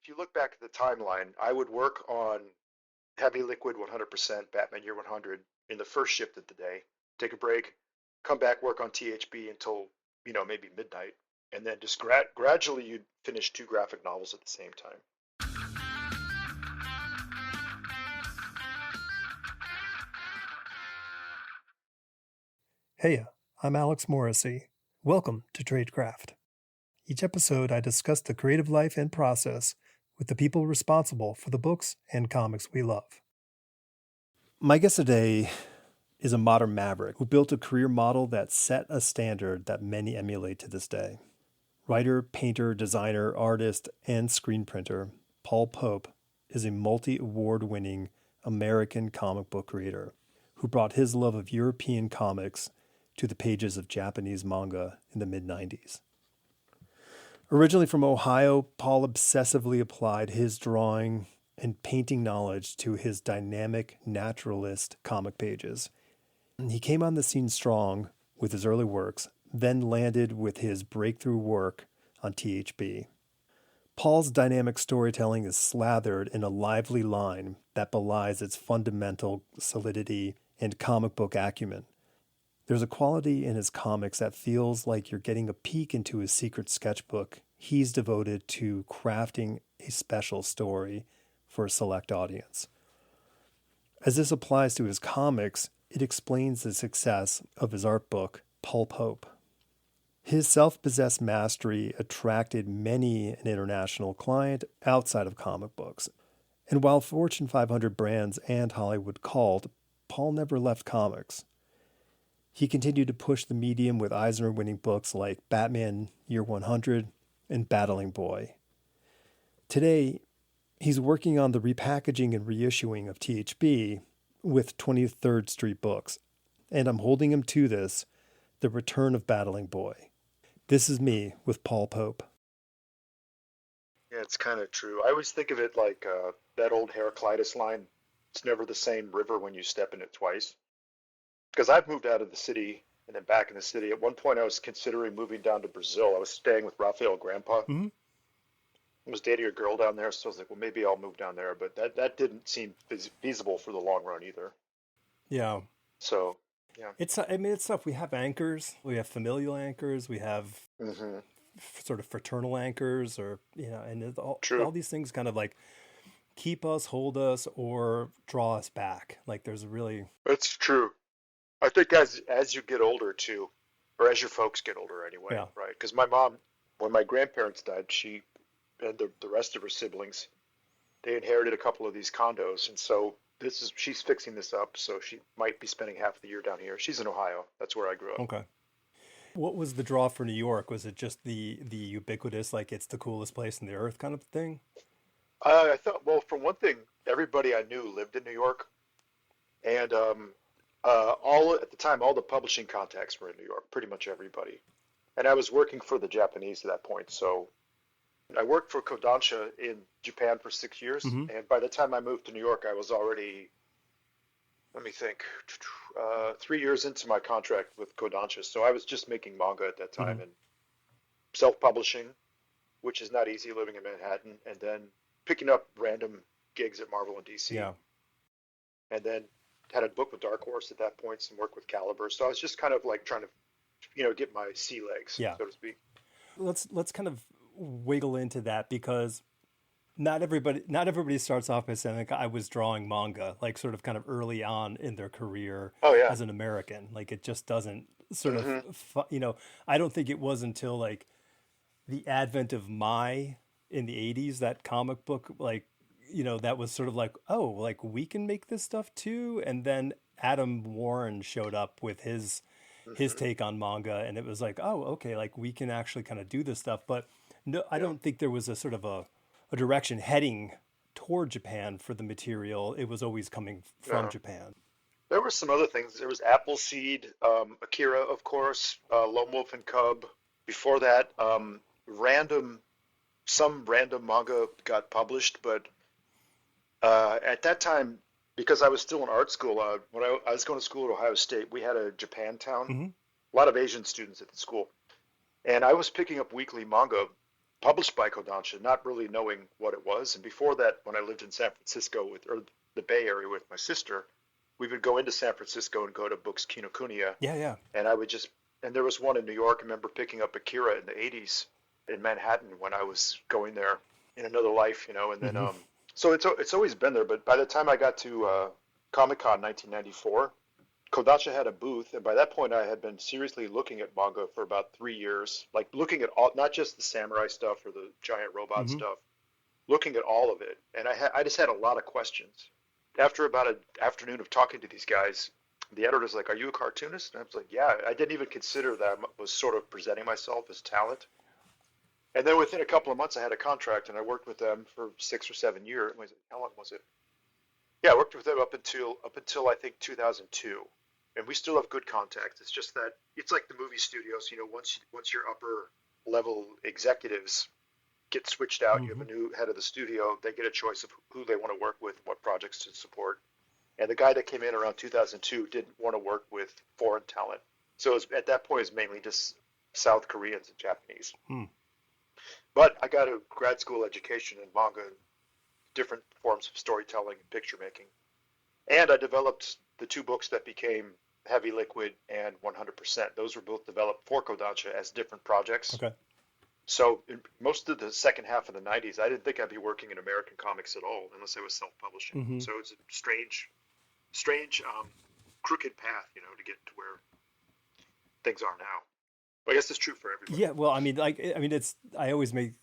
if you look back at the timeline, I would work on Heavy Liquid 100%, Batman Year 100 in the first shift of the day, take a break, come back, work on THB until, maybe midnight. And then just gradually you'd finish two graphic novels at the same time. Hey, I'm Alex Morrissey. Welcome to Tradecraft. Each episode, I discuss the creative life and process with the people responsible for the books and comics we love. My guest today is a modern maverick who built a career model that set a standard that many emulate to this day. Writer, painter, designer, artist, and screen printer, Paul Pope is a multi-award-winning American comic book creator who brought his love of European comics to the pages of Japanese manga in the mid-90s. Originally from Ohio, Paul obsessively applied his drawing and painting knowledge to his dynamic naturalist comic pages. He came on the scene strong with his early works, then landed with his breakthrough work on THB. Paul's dynamic storytelling is slathered in a lively line that belies its fundamental solidity and comic book acumen. There's a quality in his comics that feels like you're getting a peek into his secret sketchbook. He's devoted to crafting a special story for a select audience. As this applies to his comics, it explains the success of his art book, Paul Pope. His self-possessed mastery attracted many an international client outside of comic books. And while Fortune 500 brands and Hollywood called, Paul never left comics. He continued to push the medium with Eisner-winning books like Batman Year 100 and Battling Boy. Today, he's working on the repackaging and reissuing of THB with 23rd Street Books. And I'm holding him to this, the return of Battling Boy. This is me with Paul Pope. Yeah, it's kind of true. I always think of it like that old Heraclitus line. It's never the same river when you step in it twice. Because I've moved out of the city and then back in the city. At one point, I was considering moving down to Brazil. I was staying with Rafael Grandpa. Mm-hmm. I was dating a girl down there, so I was like, well, maybe I'll move down there. But that didn't seem feasible for the long run either. Yeah. So, yeah. It's tough. We have anchors. We have familial anchors. We have sort of fraternal anchors, and all these things kind of like keep us, hold us, or draw us back. Like there's really... That's true. I think as you get older too, or as your folks get older anyway, Yeah. right? Because my mom, when my grandparents died, she and the rest of her siblings, they inherited a couple of these condos, and so she's fixing this up, so she might be spending half the year down here. She's in Ohio. That's where I grew up. Okay. What was the draw for New York? Was it just the ubiquitous, like it's the coolest place in the earth kind of thing? I thought, well, for one thing, everybody I knew lived in New York, and at the time, all the publishing contacts were in New York, pretty much everybody. And I was working for the Japanese at that point, so I worked for Kodansha in Japan for 6 years, Mm-hmm. and by the time I moved to New York, I was already, let me think, 3 years into my contract with Kodansha. So I was just making manga at that time and self-publishing, which is not easy living in Manhattan, and then picking up random gigs at Marvel and DC. Yeah. And then had a book with Dark Horse at that point, some work with Caliber. So I was just kind of like trying to, get my sea legs, so to speak. Let's kind of wiggle into that because not everybody starts off by saying like I was drawing manga, like sort of kind of early on in their career as an American. Like it just doesn't sort of, I don't think it was until like the advent of in the 80s, that comic book, like, that was sort of like, oh, like we can make this stuff too. And then Adam Warren showed up with his take on manga, and it was like, oh, okay, like we can actually kind of do this stuff. But no, I don't think there was a sort of a direction heading toward Japan for the material. It was always coming from Japan. There were some other things. There was Appleseed, Akira, of course, Lone Wolf and Cub. Before that, some random manga got published, but at that time, because I was still in art school, when I was going to school at Ohio State, we had a Japantown, a lot of Asian students at the school, and I was picking up weekly manga published by Kodansha, not really knowing what it was. And before that, when I lived in San Francisco or the Bay Area with my sister, we would go into San Francisco and go to Books Kinokuniya, Yeah, yeah. and I would just and there was one in New York. I remember picking up Akira in the 80s in Manhattan when I was going there in another life, and then Hmm. so it's always been there. But by the time I got to Comic Con 1994, Kodansha had a booth, and by that point I had been seriously looking at manga for about 3 years, like looking at all, not just the samurai stuff or the giant robot Hmm. stuff, looking at all of it. And I just had a lot of questions. After about an afternoon of talking to these guys, the editor's like, "Are you a cartoonist?" And I was like, "Yeah." I didn't even consider that I was sort of presenting myself as talent. And then within a couple of months, I had a contract, and I worked with them for 6 or 7 years. How long was it? Yeah, I worked with them up until I think 2002, and we still have good contact. It's just that it's like the movie studios. Once your upper level executives get switched out, you have Hmm. a new head of the studio. They get a choice of who they want to work with, what projects to support. And the guy that came in around 2002 didn't want to work with foreign talent. So at that point, it was mainly just South Koreans and Japanese. Hmm. But I got a grad school education in manga and different forms of storytelling and picture making. And I developed the two books that became Heavy Liquid and 100%. Those were both developed for Kodansha as different projects. Okay. So in most of the second half of the 90s, I didn't think I'd be working in American comics at all unless I was self-publishing. Hmm. So it's a strange, crooked path, to get to where things are now. But I guess it's true for everybody. Yeah, well, it's I always make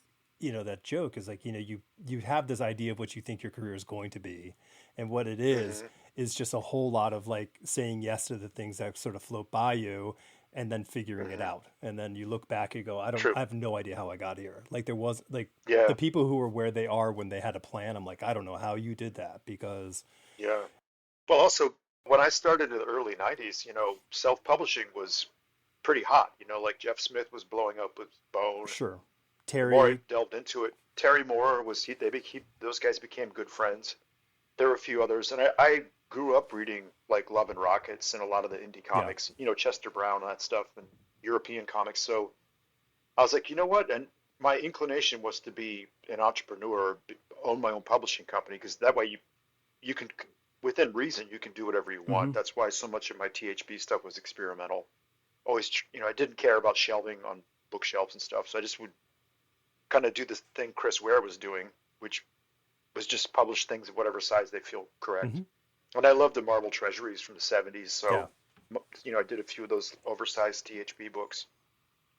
that joke is like you have this idea of what you think your career is going to be, and what it Hmm. is just a whole lot of like saying yes to the things that sort of float by you, and then figuring it Hmm. out, and then you look back and go, True. I have no idea how I got here. Like there was like the Yeah. people who were where they are when they had a plan. I'm like, I don't know how you did that because Yeah. Well, also, when I started in the early 90s, self-publishing was pretty hot. Like Jeff Smith was blowing up with Bone. sure, The more I Terry, delved into it, Terry Moore those guys became good friends. There were a few others, and I grew up reading like Love and Rockets and a lot of the indie yeah, comics, Chester Brown and that stuff, and European comics. So I was like, you know what? And my inclination was to be an entrepreneur, own my own publishing company, because that way you can, within reason, you can do whatever you hmm want. That's why so much of my THB stuff was experimental. Always, I didn't care about shelving on bookshelves and stuff, so I just would kind of do this thing Chris Ware was doing, which was just publish things of whatever size they feel correct. hmm And I love the Marvel Treasuries from the 70s, yeah. so I did a few of those oversized THB books,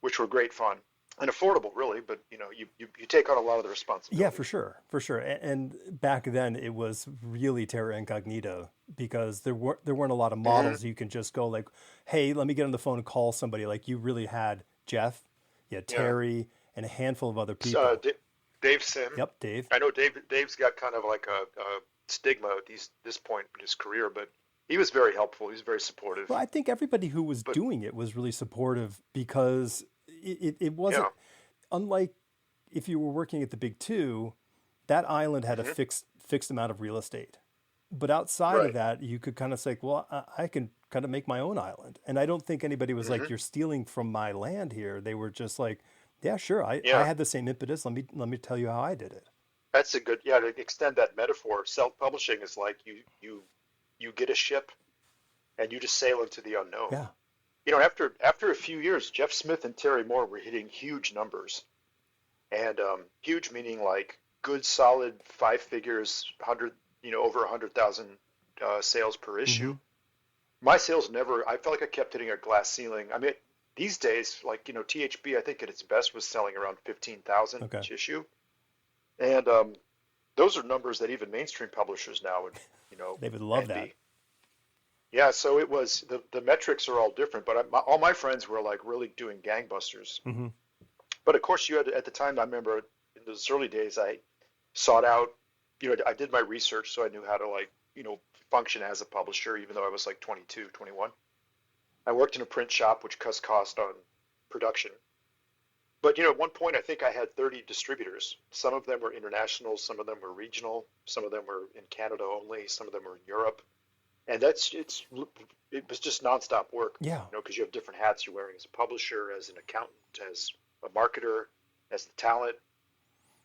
which were great fun and affordable, really. But you take on a lot of the Yeah, responsibility. for sure, for sure. And back then, it was really terra incognita because there weren't a lot of Hmm. models you can just go like, "Hey, let me get on the phone and call somebody." Like you really had Jeff, you had Yeah. Terry, and a handful of other Uh, people. D- Dave Sim. Yep, Dave. I know Dave's got kind of like a stigma at this point in his career, but he was very helpful. He was very Well, supportive. I think everybody who was But doing it was really supportive because it wasn't yeah. unlike if you were working at the big two, that island had a Hmm. fixed amount of real estate. But outside of Right. that, you could kind of say, well, I can kind of make my own island. And I don't think anybody was like, Hmm. you're stealing from my land here. They were just like, yeah, sure. I Yeah. had the same impetus. Let me tell you how I did it. That's a good, yeah, to extend that metaphor. Self-publishing is like you get a ship and you just sail into the unknown. Yeah. After a few years, Jeff Smith and Terry Moore were hitting huge numbers, and huge meaning like good, solid five figures, over 100,000 sales per issue. Hmm. My sales never. I felt like I kept hitting a glass ceiling. I mean, these days, like THB, I think at its best was selling around 15,000 Okay. each issue, and those are numbers that even mainstream publishers now would They would love that. envy. Yeah, so it was the metrics are all different, but all my friends were like really doing gangbusters. Hmm. But of course, you had at the time. I remember in those early days, I sought out. I did my research, so I knew how to like function as a publisher, even though I was like 22, 21. I worked in a print shop, which cuts cost on production. But at one point, I think I had 30 distributors. Some of them were international, some of them were regional, some of them were in Canada only, some of them were in Europe. And it was just nonstop work, Yeah. because you have different hats you're wearing as a publisher, as an accountant, as a marketer, as the talent.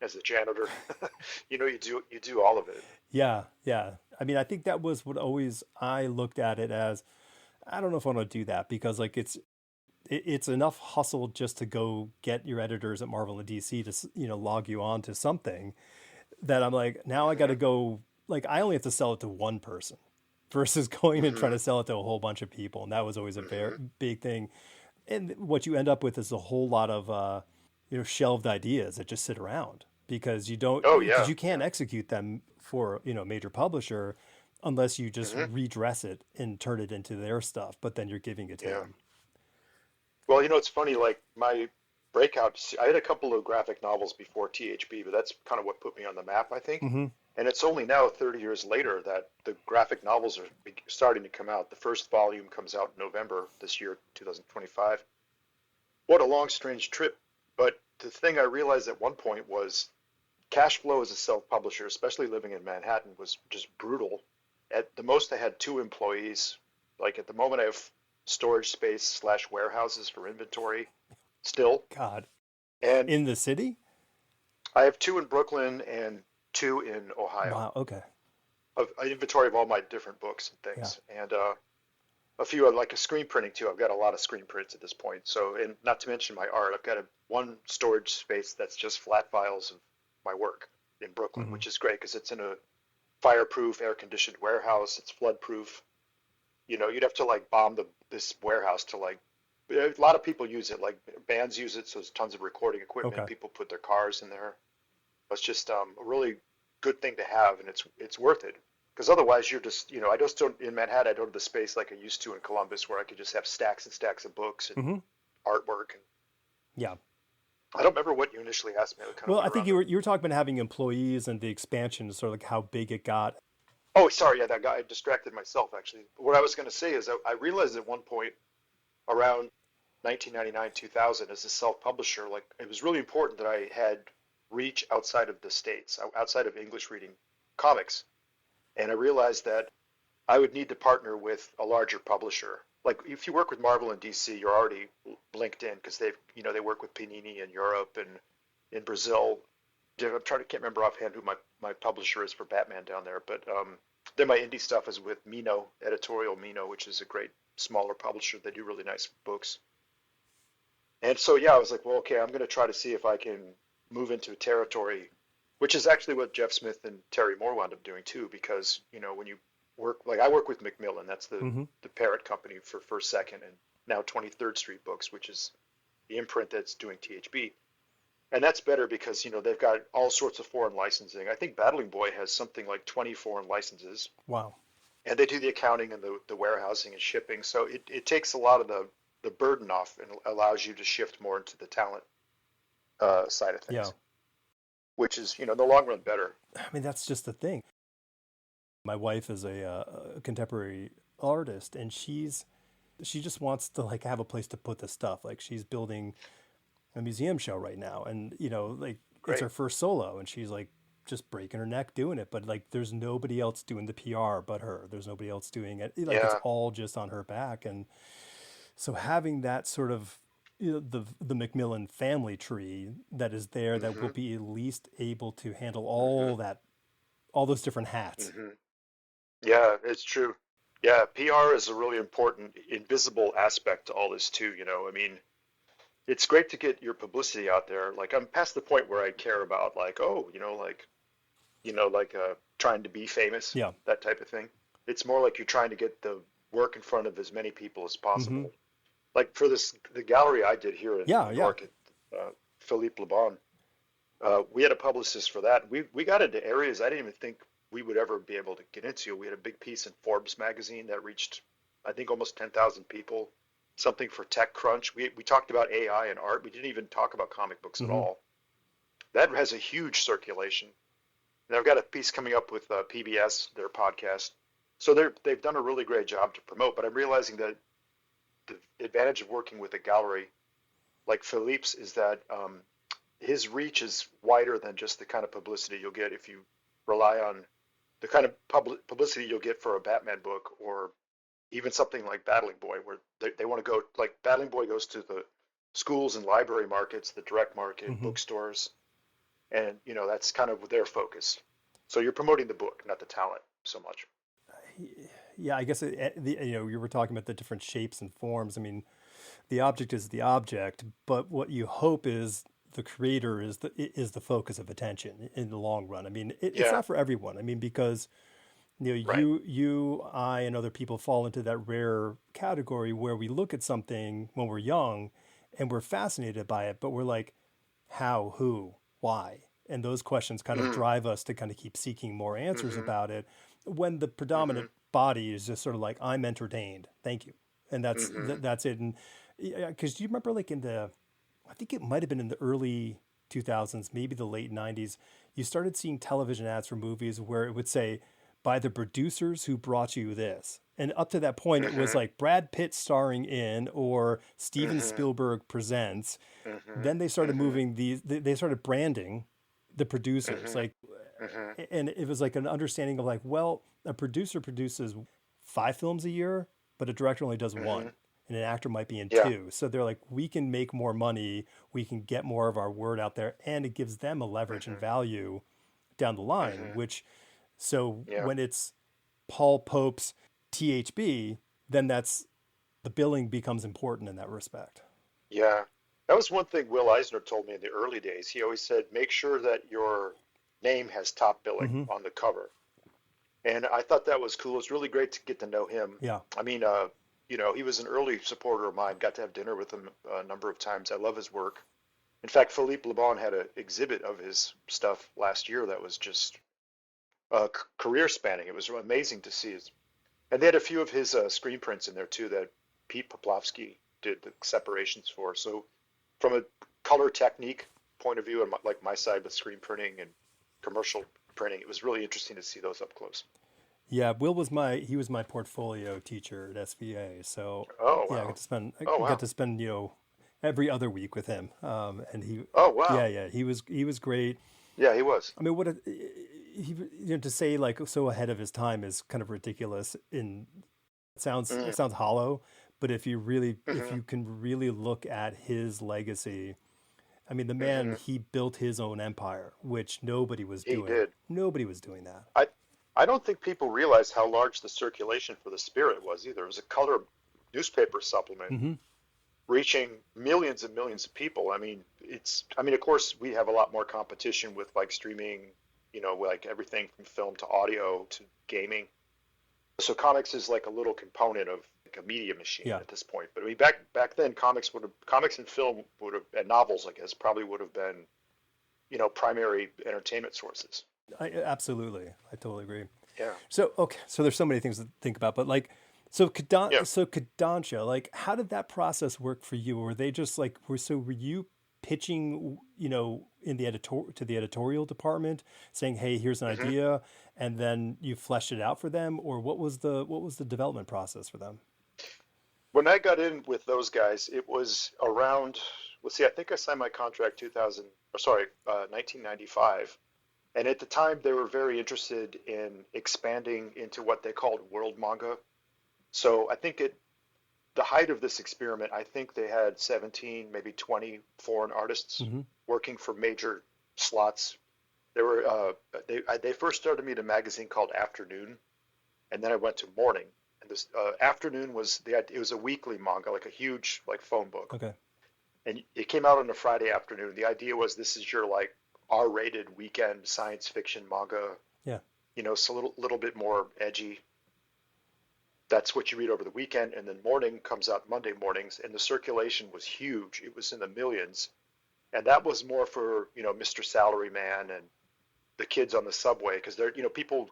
as a janitor. You do all of it. Yeah, yeah. I mean, I think that was what always I looked at it as. I don't know if I want to do that because like it's enough hustle just to go get your editors at Marvel and DC to log you on to something that I'm like, now I got to Hmm. go, like I only have to sell it to one person versus going and trying Hmm. to sell it to a whole bunch of people, and that was always a very Hmm. big thing. And what you end up with is a whole lot of shelved ideas that just sit around Oh because yeah, you can't yeah. execute them for a major publisher unless you just Hmm. redress it and turn it into their stuff, but then you're giving it to Yeah. them. Well, it's funny. Like my breakouts, I had a couple of graphic novels before THB, but that's kind of what put me on the map, I think. Hmm. And it's only now, 30 years later, that the graphic novels are starting to come out. The first volume comes out in November this year, 2025. What a long, strange trip. But the thing I realized at one point was cash flow as a self-publisher, especially living in Manhattan, was just brutal. At the most, I had two employees. Like at the moment, I have storage space slash warehouses for inventory still. God, And in the city? I have two in Brooklyn and two in Ohio, Wow. Okay. of inventory of all my different books and Yeah. things. And a few of like a screen printing too. I've got a lot of screen prints at this point. So, and not to mention my art, I've got one storage space that's just flat files of my work in Brooklyn, Hmm. which is great because it's in a fireproof, air-conditioned warehouse. It's flood-proof. You'd have to like bomb this warehouse to like. A lot of people use it. Like bands use it, so there's tons of recording equipment. Okay. People put their cars in there. It's just a really good thing to have, and it's worth it. Because otherwise, you're just I just don't in Manhattan. I don't have the space like I used to in Columbus, where I could just have stacks and stacks of books and Hmm. artwork. And Yeah. I don't remember what you initially asked me. I kind of Well, went I think around you the. were talking about having employees and the expansion, sort of like how big it got. Oh, sorry, yeah, that guy. I distracted myself actually. What I was going to say is I realized at one point around 1999, 2000, as a self-publisher, like it was really important that I had reach outside of the states, outside of English reading comics. And I realized that I would need to partner with a larger publisher. Like if you work with Marvel and DC, you're already linked in because they work with Panini in Europe and in Brazil. I'm trying to can't remember offhand who my publisher is for Batman down there, but then my indie stuff is with Mino, Editorial Mino, which is a great smaller publisher. They do really nice books. And so yeah, I was like, well, okay, I'm going to try to see if I can move into a territory, which is actually what Jeff Smith and Terry Moore wound up doing too, because when you work like I work with Macmillan, that's the Hmm. the parent company for First Second and now 23rd Street Books, which is the imprint that's doing THB. And that's better because they've got all sorts of foreign licensing. I think Battling Boy has something like 20 foreign licenses, Wow. and they do the accounting and the warehousing and shipping. So it takes a lot of the burden off and allows you to shift more into the talent side of Yeah. things, which is in the long run better. I mean, that's just the thing. My wife is a contemporary artist, and she just wants to like have a place to put the stuff. Like she's building a museum show right now, and like it's Great. her first solo, and she's like just breaking her neck doing it. But like, there's nobody else doing the PR but her. There's nobody else doing it. Like it's Yeah. all just on her back, and so having that sort of the Macmillan family tree that is there that will Hmm. be at least able to handle Hmm. all those different hats. Hmm. Yeah, it's true. Yeah, PR is a really important invisible aspect to all this too. I mean, it's great to get your publicity out there. Like I'm past the point where I care about like, oh, trying to be famous, Yeah. that type of thing. It's more like you're trying to get the work in front of as many people as Mm-hmm. possible. Like for the gallery I did here in Yeah. New Yeah. York at Philippe Lebon, we had a publicist for that. We got into areas I didn't even think we would ever be able to get into. We had a big piece in Forbes magazine that reached, I think, almost 10,000 people. Something for TechCrunch. We talked about AI and art. We didn't even talk about comic books at Mm-hmm. all. That has a huge circulation. And I've got a piece coming up with PBS, their podcast. So they've done a really great job to promote. But I'm realizing that the advantage of working with a gallery like Philippe's is that his reach is wider than just the kind of publicity you'll get if you rely on the kind of publicity you'll get for a Batman book or even something like Battling Boy, where they want to go like Battling Boy goes to the schools and library markets, the direct market, Mm-hmm. bookstores. and that's kind of their focus. So you're promoting the book, not the talent so much. Yeah, I guess you were talking about the different shapes and forms. I mean, the object is the object, but what you hope is the creator is the focus of attention in the long run. I mean, it's Yeah, not for everyone. I mean, because right. I, and other people fall into that rare category where we look at something when we're young and we're fascinated by it, but we're like, how, who, why? And those questions kind of Mm, drive us to kind of keep seeking more answers mm-hmm, about it when the mm-hmm, predominant body is just sort of like, I'm entertained. Thank you. And mm-hmm. that's it. And because do you remember like I think it might have been in the early 2000s, maybe the late 90s, you started seeing television ads for movies where it would say, by the producers who brought you this. And up to that point, it was Mm-hmm, like Brad Pitt starring in or Steven mm-hmm, Spielberg presents. mm-hmm, Then they started mm-hmm, moving they started branding the producers. mm-hmm, Like, mm-hmm. and it was like an understanding of like, well, a producer produces 5 films a year, but a director only does Mm-hmm. one. And an actor might be in Yeah. two. So they're like, we can make more money, we can get more of our word out there, and it gives them a leverage and Mm-hmm, value down the line, mm-hmm. which so Yeah. when it's Paul Pope's THB, then that's the billing becomes important in that respect. Yeah. That was one thing Will Eisner told me in the early days. He always said, make sure that your name has top billing Hmm. on the cover. And I thought that was cool. It was really great to get to know him. Yeah. I mean, he was an early supporter of mine. Got to have dinner with him a number of times. I love his work. In fact, Philippe Lebon had an exhibit of his stuff last year that was just career spanning. It was amazing to see. And they had a few of his screen prints in there too that Pete Poplawski did the separations for. So from a color technique point of view, and like my side with screen printing and commercial printing, it was really interesting to see those up close. Yeah, he was my portfolio teacher at SVA. So Oh yeah, wow. I Oh got wow. to spend, every other week with him. And Oh yeah, wow. yeah, he was great. Yeah, he was. I mean, to say like so ahead of his time is kind of ridiculous. It Mm, sounds hollow, but if hmm you can really look at his legacy, I mean, the man, hmm he built his own empire, which nobody was He doing. did. Nobody was doing that. I I don't think people realize how large the circulation for the Spirit was either. It was a color newspaper supplement Hmm. reaching millions and millions of people. I mean, of course, we have a lot more competition with like streaming, like everything from film to audio to gaming. So comics is like a little component of like a media machine Yeah, at this point. But I mean, back then, comics and film would have, and novels, I guess, probably would have been, primary entertainment sources. absolutely. I totally agree. Yeah, So okay, so there's so many things to think about, but like, yeah. So Kodansha, like, how did that process work for you? Were they just like were you pitching, in the editorial department, saying, "Hey, here's an hmm idea," and then you fleshed it out for them, or what was the development process for them? When I got in with those guys, it was around. Let's see, I think I signed my contract 2000, or sorry, 1995. And at the time, they were very interested in expanding into what they called world manga. So I think at the height of this experiment, I think they had 17, maybe 20 foreign artists Hmm. working for major slots. They were they first started me at a magazine called Afternoon, and then I went to Morning. And this Afternoon was it was a weekly manga, like a huge like phone book, Okay. and it came out on a Friday afternoon. The idea was this is your like R-rated weekend science fiction manga, Yeah. so a little bit more edgy. That's what you read over the weekend, and then Morning comes out Monday mornings, and the circulation was huge. It was in the millions, and that was more for Mr. Salaryman and the kids on the subway because they're people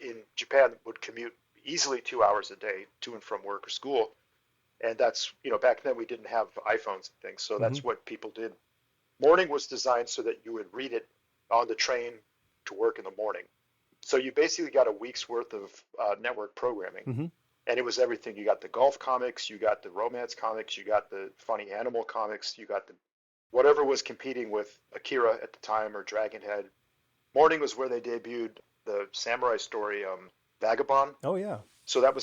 in Japan would commute easily 2 hours a day to and from work or school, and that's back then we didn't have iPhones and things, so Hmm. that's what people did. Morning was designed so that you would read it on the train to work in the morning. So you basically got a week's worth of network programming, Hmm. and it was everything. You got the golf comics, you got the romance comics, you got the funny animal comics, you got the whatever was competing with Akira at the time or Dragonhead. Morning was where they debuted the samurai story Vagabond. Oh yeah. So that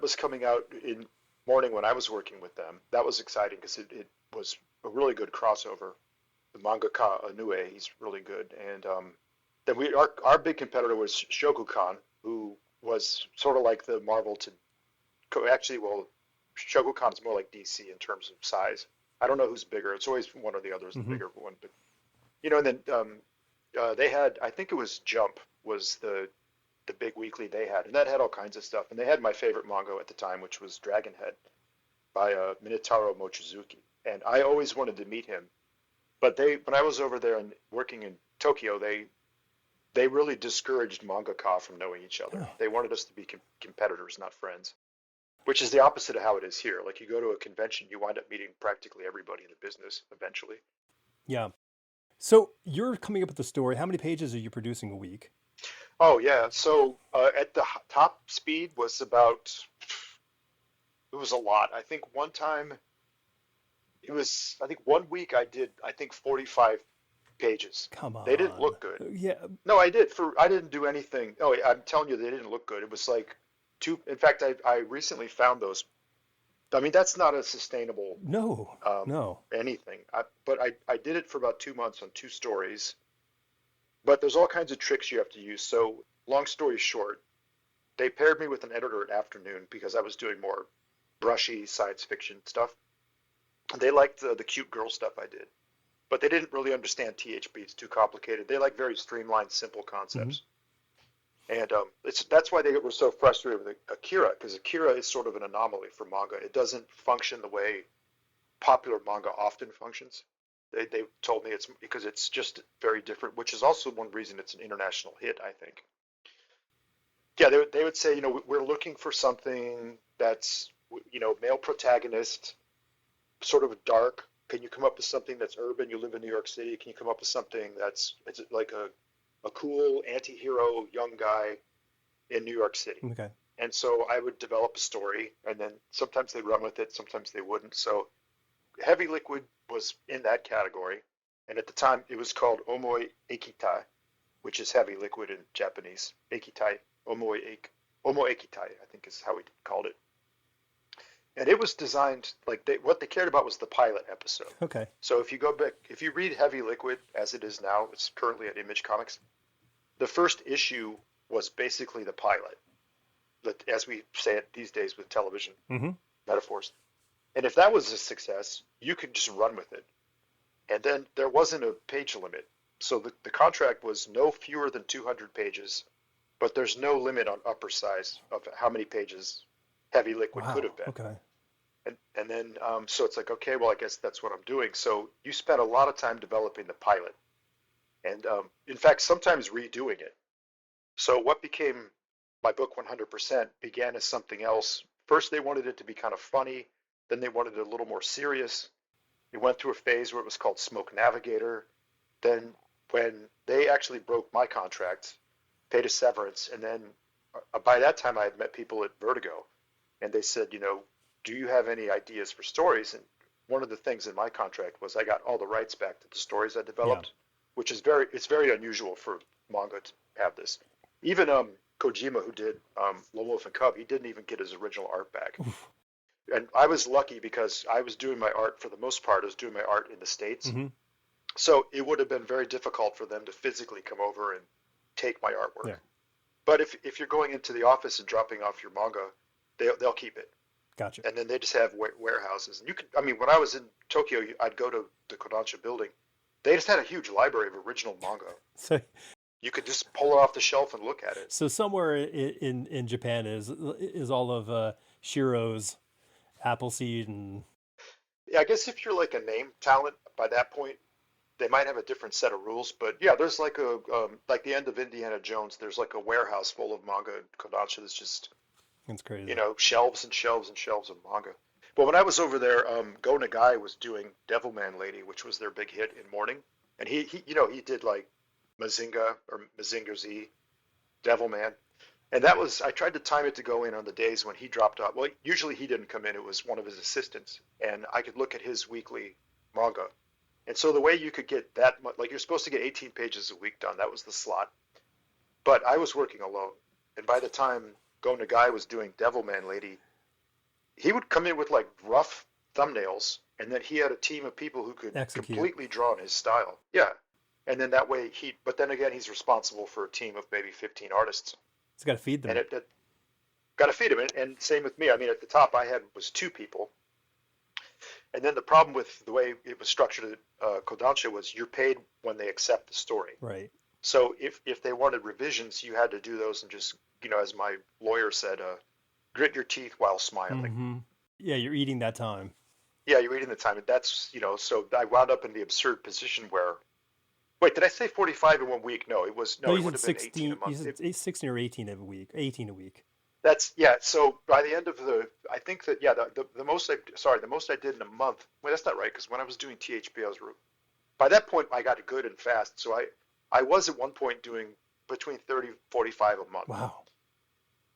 was coming out in Morning when I was working with them. That was exciting because it was a really good crossover. the mangaka Anue. He's really good. And then our big competitor was Shokukan, who was sort of like the Marvel to actually, well, Shokukan is more like DC in terms of size. I don't know who's bigger. It's always one or the other is the Mm-hmm. bigger one, but and then they had, I think it was Jump was the big weekly they had, and that had all kinds of stuff. And they had my favorite manga at the time, which was Dragonhead by Minetaro Mochizuki. And I always wanted to meet him, but when I was over there and working in Tokyo, they really discouraged mangaka from knowing each other. Oh. They wanted us to be competitors, not friends, which is the opposite of how it is here. Like you go to a convention, you wind up meeting practically everybody in the business eventually. Yeah. So you're coming up with the story. How many pages are you producing a week? Oh yeah, so at the top speed was about, it was a lot. I think one time I think one week I did, I think 45 pages. Come They didn't on. look good. Yeah. No, I didn't do anything. Oh, I'm telling you, they didn't look good. It was like in fact, I recently found those. I mean, that's not a sustainable No. No. anything. But I did it for about 2 months on two stories. But there's all kinds of tricks you have to use. So, long story short, they paired me with an editor at afternoon because I was doing more brushy science fiction stuff. They liked the cute girl stuff I did, but they didn't really understand THB. It's too complicated. They like very streamlined, simple concepts. And that's why they were so frustrated with Akira, because Akira is sort of an anomaly for manga. It doesn't function the way popular manga often functions. They told me it's because it's just very different, which is also one reason it's an international hit, I think. Yeah, they would say, we're looking for something that's, male protagonist, sort of dark. Can you come up with something that's urban? You live in New York City. Can you come up with something it's like a cool anti-hero young guy in New York City? Okay. And so I would develop a story, and then sometimes they'd run with it, sometimes they wouldn't. So Heavy Liquid was in that category, and at the time it was called Omoi Ekitai, which is heavy liquid in Japanese. Ekitai, Omo Ekitai, I think is how we called it. And it was designed like what they cared about was the pilot episode. Okay. So if you go back, if you read Heavy Liquid as it is now, it's currently at Image Comics. The first issue was basically the pilot, as we say it these days with television metaphors. And if that was a success, you could just run with it. And then there wasn't a page limit. So the contract was no fewer than 200 pages, but there's no limit on upper size of how many pages Heavy Liquid could have been. Okay. And then, so it's like, okay, well, I guess that's what I'm doing. So you spent a lot of time developing the pilot. And in fact, sometimes redoing it. So what became my book 100% began as something else. First, they wanted it to be kind of funny. Then they wanted it a little more serious. It went through a phase where it was called Smoke Navigator. Then when they actually broke my contract, paid a severance, and then by that time I had met people at Vertigo, and they said, do you have any ideas for stories? And one of the things in my contract was I got all the rights back to the stories I developed, which is it's very unusual for manga to have this. Even Kojima, who did Lone Wolf and Cub, he didn't even get his original art back. Oof. And I was lucky because I was doing my art, for the most part, I was doing my art in the States. So it would have been very difficult for them to physically come over and take my artwork. Yeah. But if you're going into the office and dropping off your manga, they'll keep it. Gotcha. And then they just have warehouses. And when I was in Tokyo, I'd go to the Kodansha building. They just had a huge library of original manga. So you could just pull it off the shelf and look at it. So somewhere in Japan is all of Shiro's Appleseed and... Yeah, I guess if you're like a name talent by that point, they might have a different set of rules. But yeah, there's like like the end of Indiana Jones, there's like a warehouse full of manga in Kodansha that's just... That's crazy. Shelves and shelves and shelves of manga. But when I was over there, Go Nagai was doing Devilman Lady, which was their big hit in Morning. And he did like Mazinga or Mazinger Z, Devilman. And that was, I tried to time it to go in on the days when he dropped off. Well, usually he didn't come in. It was one of his assistants. And I could look at his weekly manga. And so the way you could get that much, like you're supposed to get 18 pages a week done. That was the slot. But I was working alone. And by the time Go Nagai was doing Devilman Lady, he would come in with like rough thumbnails, and then he had a team of people who could Execute. completely draw in his style. Yeah. And then that way but then again, he's responsible for a team of maybe 15 artists. It's got to feed And them. it got to feed him. And same with me. I mean, at the top, I had was two people. And then the problem with the way it was structured at Kodansha was you're paid when they accept the story. Right. So if they wanted revisions, you had to do those and just, as my lawyer said, grit your teeth while smiling. Mm-hmm. Yeah, you're eating that time. Yeah, you're reading the time. And that's, so I wound up in the absurd position where, wait, did I say 45 in 1 week? No, No, it you would said have been 18 a 16. You month. said 16 or 18 a week. 18 a week. That's, yeah. So by the end of I think that, yeah, the most the most I did in a month. Well, that's not right because when I was doing THP, by that point I got good and fast. So I was at one point doing between 30, 45 a month. Wow.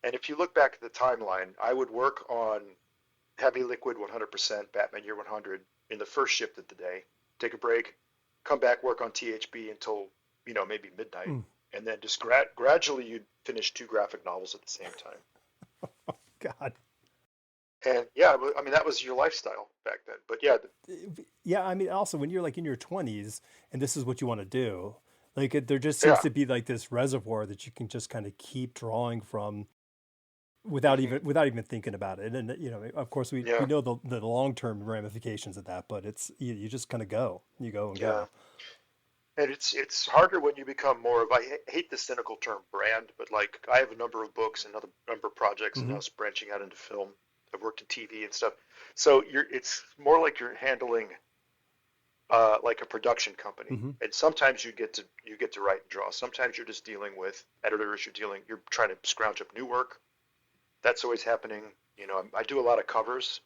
And if you look back at the timeline, I would work on Heavy Liquid 100%, Batman Year 100 in the first shift of the day, take a break, come back, work on THB until, maybe midnight. Mm. And then just gradually you'd finish two graphic novels at the same time. God. And yeah, I mean, that was your lifestyle back then. But yeah, Yeah, I mean, also when you're like in your 20s and this is what you want to do, like there just seems yeah. to be like this reservoir that you can just kind of keep drawing from Hmm. without even thinking about it. And of course, we Yeah, know the long term ramifications of that, but it's you just kind of go, you go and yeah. go. And it's harder when you become more of, hate the cynical term brand, but like I have a number of books and another number of projects and Hmm. now it's branching out into film. I've worked in TV and stuff. So it's more like you're handling like a production company. Hmm. And sometimes you get to write and draw. Sometimes you're just dealing with editors, you're trying to scrounge up new work. That's always happening. I do a lot of covers,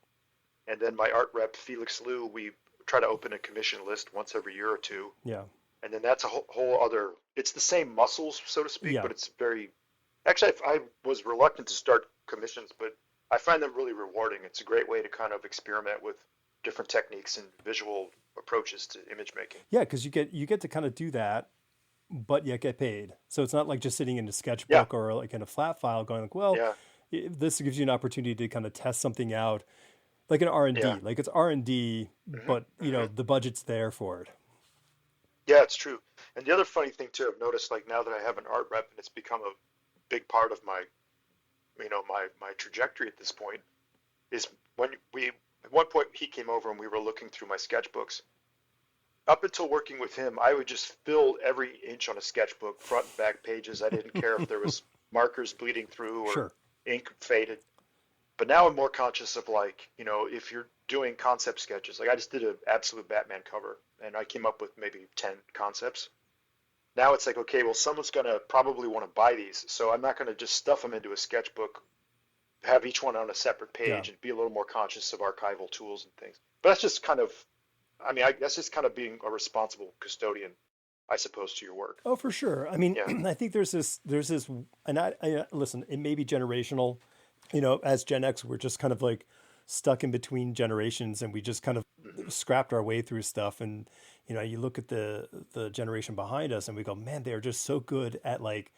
and then my art rep Felix Liu, we try to open a commission list once every year or two. Yeah, And then that's a whole other, it's the same muscles, so to speak, yeah. but it's very, actually, I was reluctant to start commissions, but I find them really rewarding. It's a great way to kind of experiment with different techniques and visual approaches to image making. Yeah, because you get to kind of do that, but yet get paid. So it's not like just sitting in a Yeah, sketchbook or like in a flat file going like, well, yeah, this gives you an opportunity to kind of test something out, like an R&D. yeah. Like it's R&D, Hmm. but Hmm. the budget's there for it. Yeah, it's true. And the other funny thing too, I've noticed like now that I have an art rep and it's become a big part of my trajectory at this point is when at one point he came over and we were looking through my sketchbooks. Up until working with him, I would just fill every inch on a sketchbook, front and back pages. I didn't care if there was markers bleeding through or Sure. ink faded. But now I'm more conscious of like, if you're doing concept sketches, like I just did an absolute Batman cover and I came up with maybe 10 concepts. Now it's like, okay, well, someone's going to probably want to buy these. So I'm not going to just stuff them into a sketchbook, have each one on a separate Yeah. page and be a little more conscious of archival tools and things. But that's just kind of, I mean, that's just kind of being a responsible custodian, I suppose, to your work. Oh, for sure. I mean, Yeah. I think there's this, and I listen. It may be generational. As Gen X, we're just kind of like stuck in between generations, and we just kind of Hmm. scrapped our way through stuff. And you look at the generation behind us, and we go, man, they are just so good at like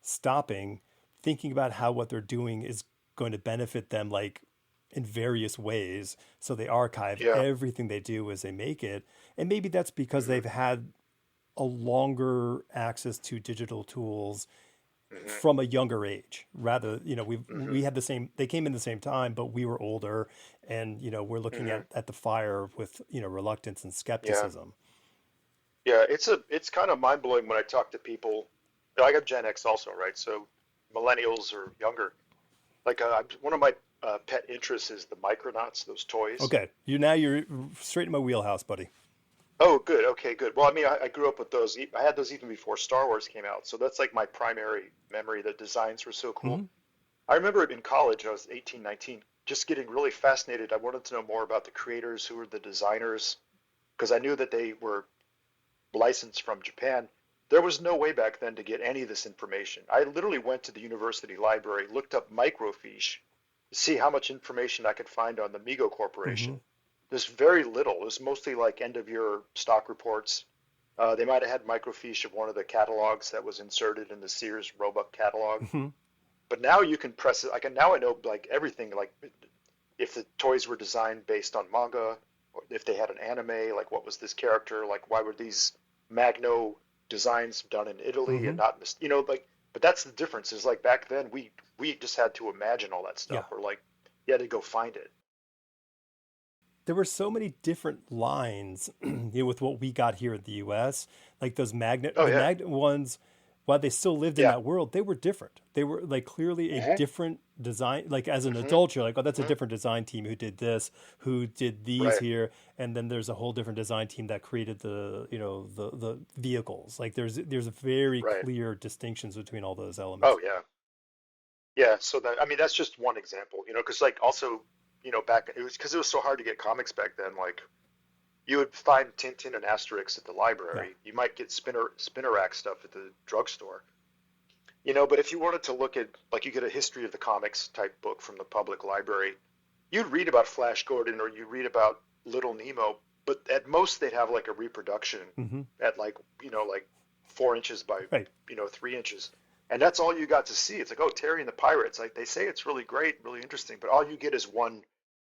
stopping, thinking about how what they're doing is going to benefit them, like in various ways. So they archive Yeah. everything they do as they make it, and maybe that's because Hmm. they've had a longer access to digital tools Hmm. from a younger age. Rather, we Hmm. had the same, they came in the same time, but we were older, and we're looking Hmm. at the fire with reluctance and Yeah. skepticism. Yeah. It's kind of mind blowing when I talk to people. I got Gen X also, right? So millennials or younger. Like one of my pet interests is the Micronauts, those toys. Okay, you're straight in my wheelhouse, buddy. Oh, good. Okay, good. Well, I mean, I grew up with those. I had those even before Star Wars came out. So that's like my primary memory. The designs were so cool. Hmm. I remember it in college. I was 18, 19, just getting really fascinated. I wanted to know more about the creators, who were the designers, because I knew that they were licensed from Japan. There was no way back then to get any of this information. I literally went to the university library, looked up microfiche to see how much information I could find on the Migo Corporation. Hmm. There's very little. It was mostly like end of year stock reports. They might have had microfiche of one of the catalogs that was inserted in the Sears Roebuck catalog. Hmm. But now you can press it. Now I know like everything. Like if the toys were designed based on manga, or if they had an anime, like what was this character, like why were these Magno designs done in Italy and Mm-hmm. not in this, like, but that's the difference is like back then we just had to imagine all that Yeah. stuff, or like you had to go find it. There were so many different lines, with what we got here in the U.S. Like Oh the yeah, magnet ones, while they still lived in yeah. that world, they were different. They were like clearly a Hmm. different design. Like as an Hmm. adult, you're like, oh, that's a Hmm. different design team who did this, who did these Right, here, and then there's a whole different design team that created the vehicles. Like there's very right. clear distinctions between all those elements. Oh yeah, yeah. So that, I mean, that's just one example, because like also, back it was because it was so hard to get comics back then. Like you would find Tintin and Asterix at the Yeah. library. You might get Spinnerack stuff at the drugstore. But if you wanted to look at, like, you get a history of the comics type book from the public library, you'd read about Flash Gordon or you read about Little Nemo, but at most they'd have like a reproduction Hmm. at like, like 4 inches by, Right. 3 inches. And that's all you got to see. It's like, oh, Terry and the Pirates. Like they say it's really great, really interesting, but all you get is one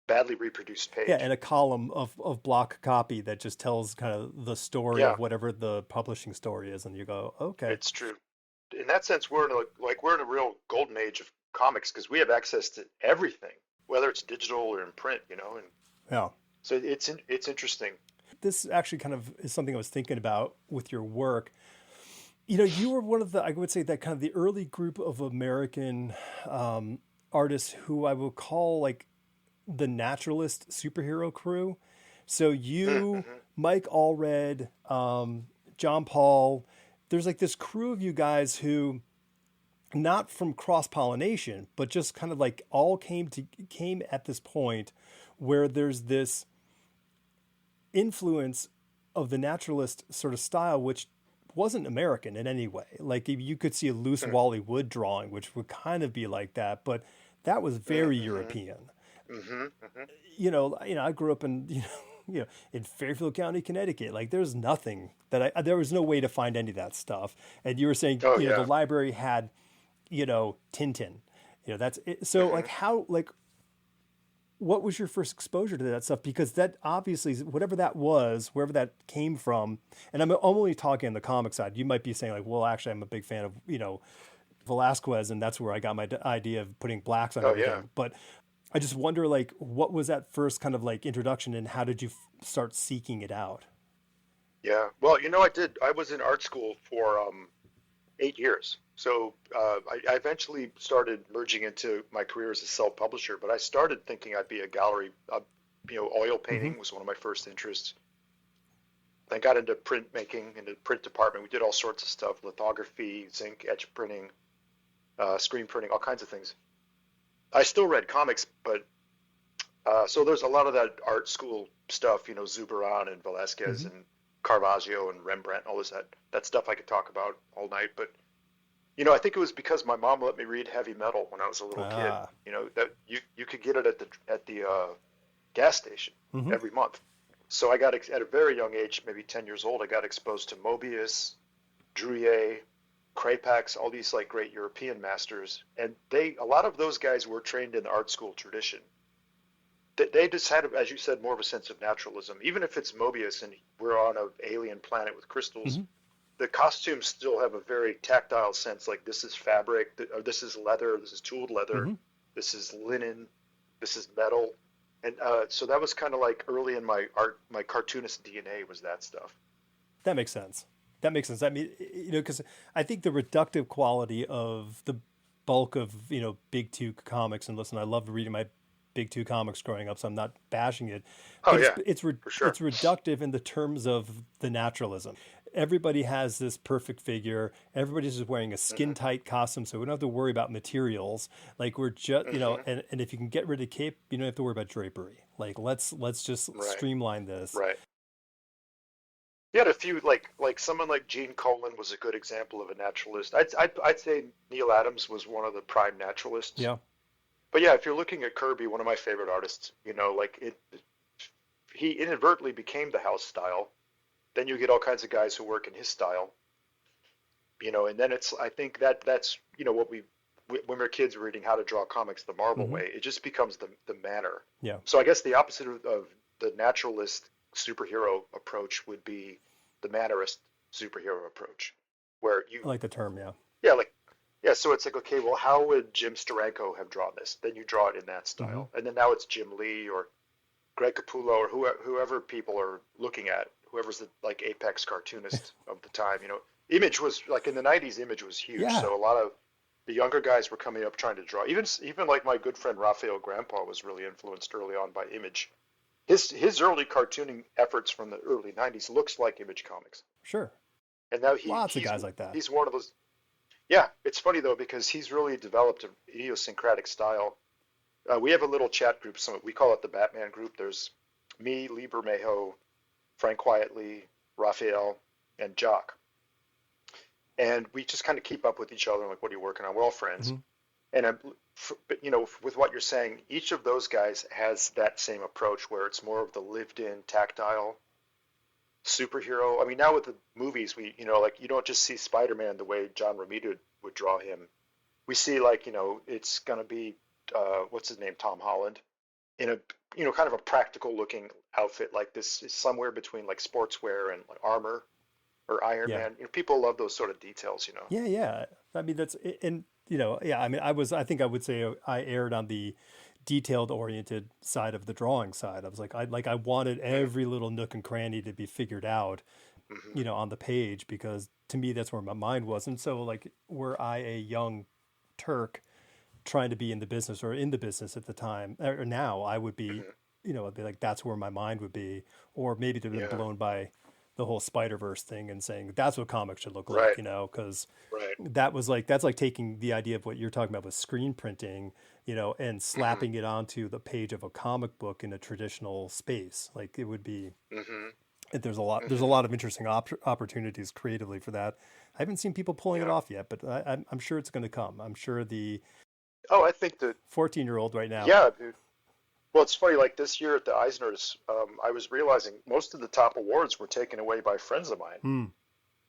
badly reproduced Yeah, page. and a column of block copy that just tells kind of the story Yeah, of whatever the publishing story is, and you go, okay, it's true. In that sense, we're in we're in a real golden age of comics because we have access to everything, whether it's digital or in print, and yeah. so it's interesting. This actually kind of is something I was thinking about with your work. You were one of the, I would say, that kind of the early group of American artists who I would call like the naturalist superhero crew. So you, Mm-hmm. Mike Allred, John Paul, there's like this crew of you guys who, not from cross pollination, but just kind of like all came at this point where there's this influence of the naturalist sort of style, which wasn't American in any way. Like you could see a loose Wally Wood drawing, which would kind of be like that, but that was very Mm-hmm. European. Mm-hmm. Mm-hmm. I grew up in in Fairfield County, Connecticut. Like there's nothing that there was no way to find any of that stuff. And you were saying Oh the yeah. library had Tintin. That's it. So Mm-hmm. like how like what was your first exposure to that stuff? Because that obviously, whatever that was, wherever that came from, and I'm only talking on the comic side. You might be saying like, well, actually, I'm a big fan of Velasquez, and that's where I got my idea of putting blacks on Oh yeah. everything. But I just wonder, like, what was that first kind of like introduction, and how did you start seeking it out? Yeah. Well, I was in art school for 8 years. So I eventually started merging into my career as a self-publisher, but I started thinking I'd be a gallery. Oil Mm-hmm. painting was one of my first interests. I got into printmaking, into the print department. We did all sorts of stuff: lithography, zinc, etch printing, screen printing, all kinds of things. I still read comics, but so there's a lot of that art school stuff, Zubran and Velasquez Mm-hmm. and Caravaggio and Rembrandt, all this that stuff I could talk about all night. But I think it was because my mom let me read heavy metal when I was a little kid. Ah. That you could get it at the gas station Mm-hmm. every month. So I got at a very young age, maybe 10 years old, I got exposed to Mobius, Drouillet, Krapax, all these like great European masters, and a lot of those guys were trained in the art school tradition. They just had, as you said, more of a sense of naturalism. Even if it's Mobius and we're on an alien planet with crystals, Mm-hmm. the costumes still have a very tactile sense. Like this is fabric, or this is leather, this is tooled leather, Mm-hmm. this is linen, this is metal, and so that was kind of like early in my art, my cartoonist DNA was that stuff. That makes sense. That makes sense. I mean, because I think the reductive quality of the bulk of big two comics, and listen, I loved reading my big two comics growing up, so I'm not bashing it, Oh but yeah, for it's sure. reductive in the terms of the naturalism. Everybody has this perfect figure. Everybody's just wearing a skin Hmm. tight costume, so we don't have to worry about materials. Like we're just Hmm. and if you can get rid of cape, you don't have to worry about drapery. Like let's just Right, streamline this. right. You had a few like someone like Gene Colan was a good example of a naturalist. I'd say Neil Adams was one of the prime naturalists. Yeah. But yeah, if you're looking at Kirby, one of my favorite artists, like he inadvertently became the house style. Then you get all kinds of guys who work in his style, and then I think that's what we when we're kids reading how to draw comics the Marvel Hmm. way, it just becomes the manner. Yeah, So I guess the opposite of the naturalist superhero approach would be the mannerist superhero approach, where I like the term. Yeah. yeah, like, yeah, so it's like, okay, well, how would Jim Steranko have drawn this? Then you draw it in that Hmm. style. And then now it's Jim Lee or Greg Capullo or whoever people are looking at, whoever's the like apex cartoonist of the time. Image was like in the 90s, Image was huge. Yeah, So a lot of the younger guys were coming up trying to draw. Even like my good friend Raphael Grandpa was really influenced early on by Image. His early cartooning efforts from the early 90s looks like Image Comics. sure. And now Lots of guys like that. he's one of those. Yeah, it's funny though because he's really developed an idiosyncratic style. We have a little chat group. We call it the Batman group. There's me, Lee Bermejo, Frank Quietly, Raphael, and Jock. And we just kind of keep up with each other. Like, what are you working on? We're all friends. Hmm. And but with what you're saying, each of those guys has that same approach where it's more of the lived-in, tactile superhero. I mean, now with the movies, like you don't just see Spider-Man the way John Romita would draw him. We see like, it's gonna be what's his name, Tom Holland, in a kind of a practical looking outfit like this is somewhere between like sportswear and like armor or Iron Yeah. Man. People love those sort of details. Yeah, yeah. I mean, and yeah. I mean, I think I would say I erred on the detailed oriented side of the drawing side. I was like I wanted Mm, every little nook and cranny to be figured out, hmm on the page because to me that's where my mind was. And so like, were I a young Turk trying to be in the business or in the business at the time or now, I would be, hmm I'd be like, that's where my mind would be, or maybe they've been Yeah, blown by the whole Spider-Verse thing and saying that's what comics should look like, right, because right. that's like taking the idea of what you're talking about with screen printing, and hmm slapping it onto the page of a comic book in a traditional space. Like it would be, hmm there's a hmm lot of interesting opportunities creatively for that. I haven't seen people pulling it Yeah. off yet, but I'm sure it's going to come. I'm sure the Oh, I think that 14-year-old right now. yeah, dude. Well, it's funny. Like this year at the Eisners, I was realizing most of the top awards were taken away by friends of mine. Hmm.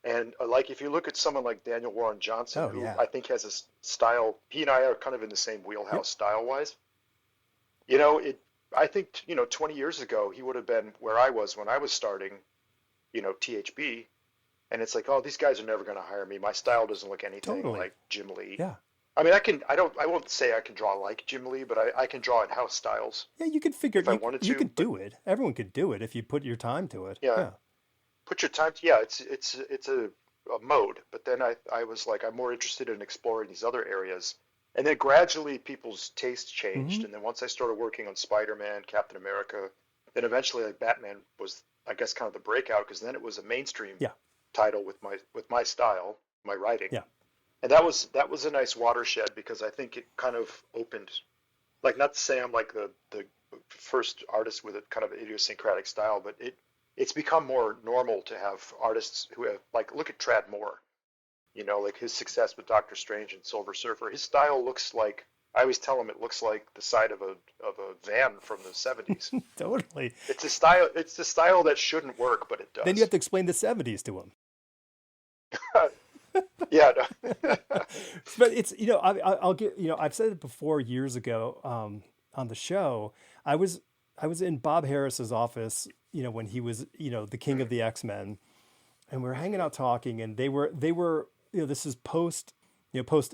And like if you look at someone like Daniel Warren Johnson, Oh who yeah. I think has a style, he and I are kind of in the same Yep. wheelhouse style-wise. You know, it. I think 20 years ago he would have been where I was when I was starting, THB, and it's like, oh, these guys are never going to hire me. My style doesn't look anything Totally. like Jim Lee. Yeah. I mean, I won't say I can draw like Jim Lee, but I can draw in house styles Yeah. You could figure if I wanted you to. could But do it. Everyone could do it if you put your time to it. yeah, Yeah. put your time to, yeah, it's a mode. But then I was like, I'm more interested in exploring these other areas. And then gradually people's tastes changed. Hmm. And then once I started working on Spider-Man, Captain America, then eventually like Batman was, I guess, kind of the breakout because then it was a mainstream Yeah. title with my style, my writing. Yeah. And that was a nice watershed because I think it kind of opened, like, not to say I'm like the first artist with a kind of idiosyncratic style, but it's become more normal to have artists who have, like, look at Trad Moore, like his success with Doctor Strange and Silver Surfer. His style looks like, I always tell him it looks like the side of a van from the 70s. Totally. It's a style that shouldn't work, but it Then you have does. to explain the 70s to them. Yeah, no. But it's, I'll get, I've said it before years ago, on the show. I was I was in Bob Harris's office, when he was, the king of Mm, the X-Men, and we were hanging mhm. out talking, and they were, this is post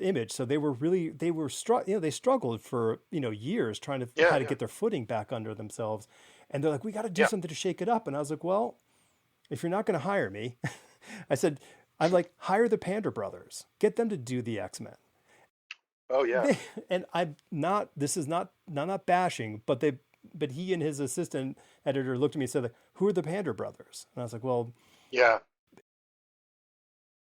Image, so they struggled for, years trying to Yeah, how to yeah, get their footing back under themselves, and they're like, we got to do yeah. something to shake it up, and I was like, well, if you're not going to hire me, I said, I'm like, hire the Pander brothers, get them to do the X-Men. Oh, yeah. They, and I'm not, this is not bashing, but he and his assistant editor looked at me and said, like, who are the Pander brothers? And I was like, well, Yeah.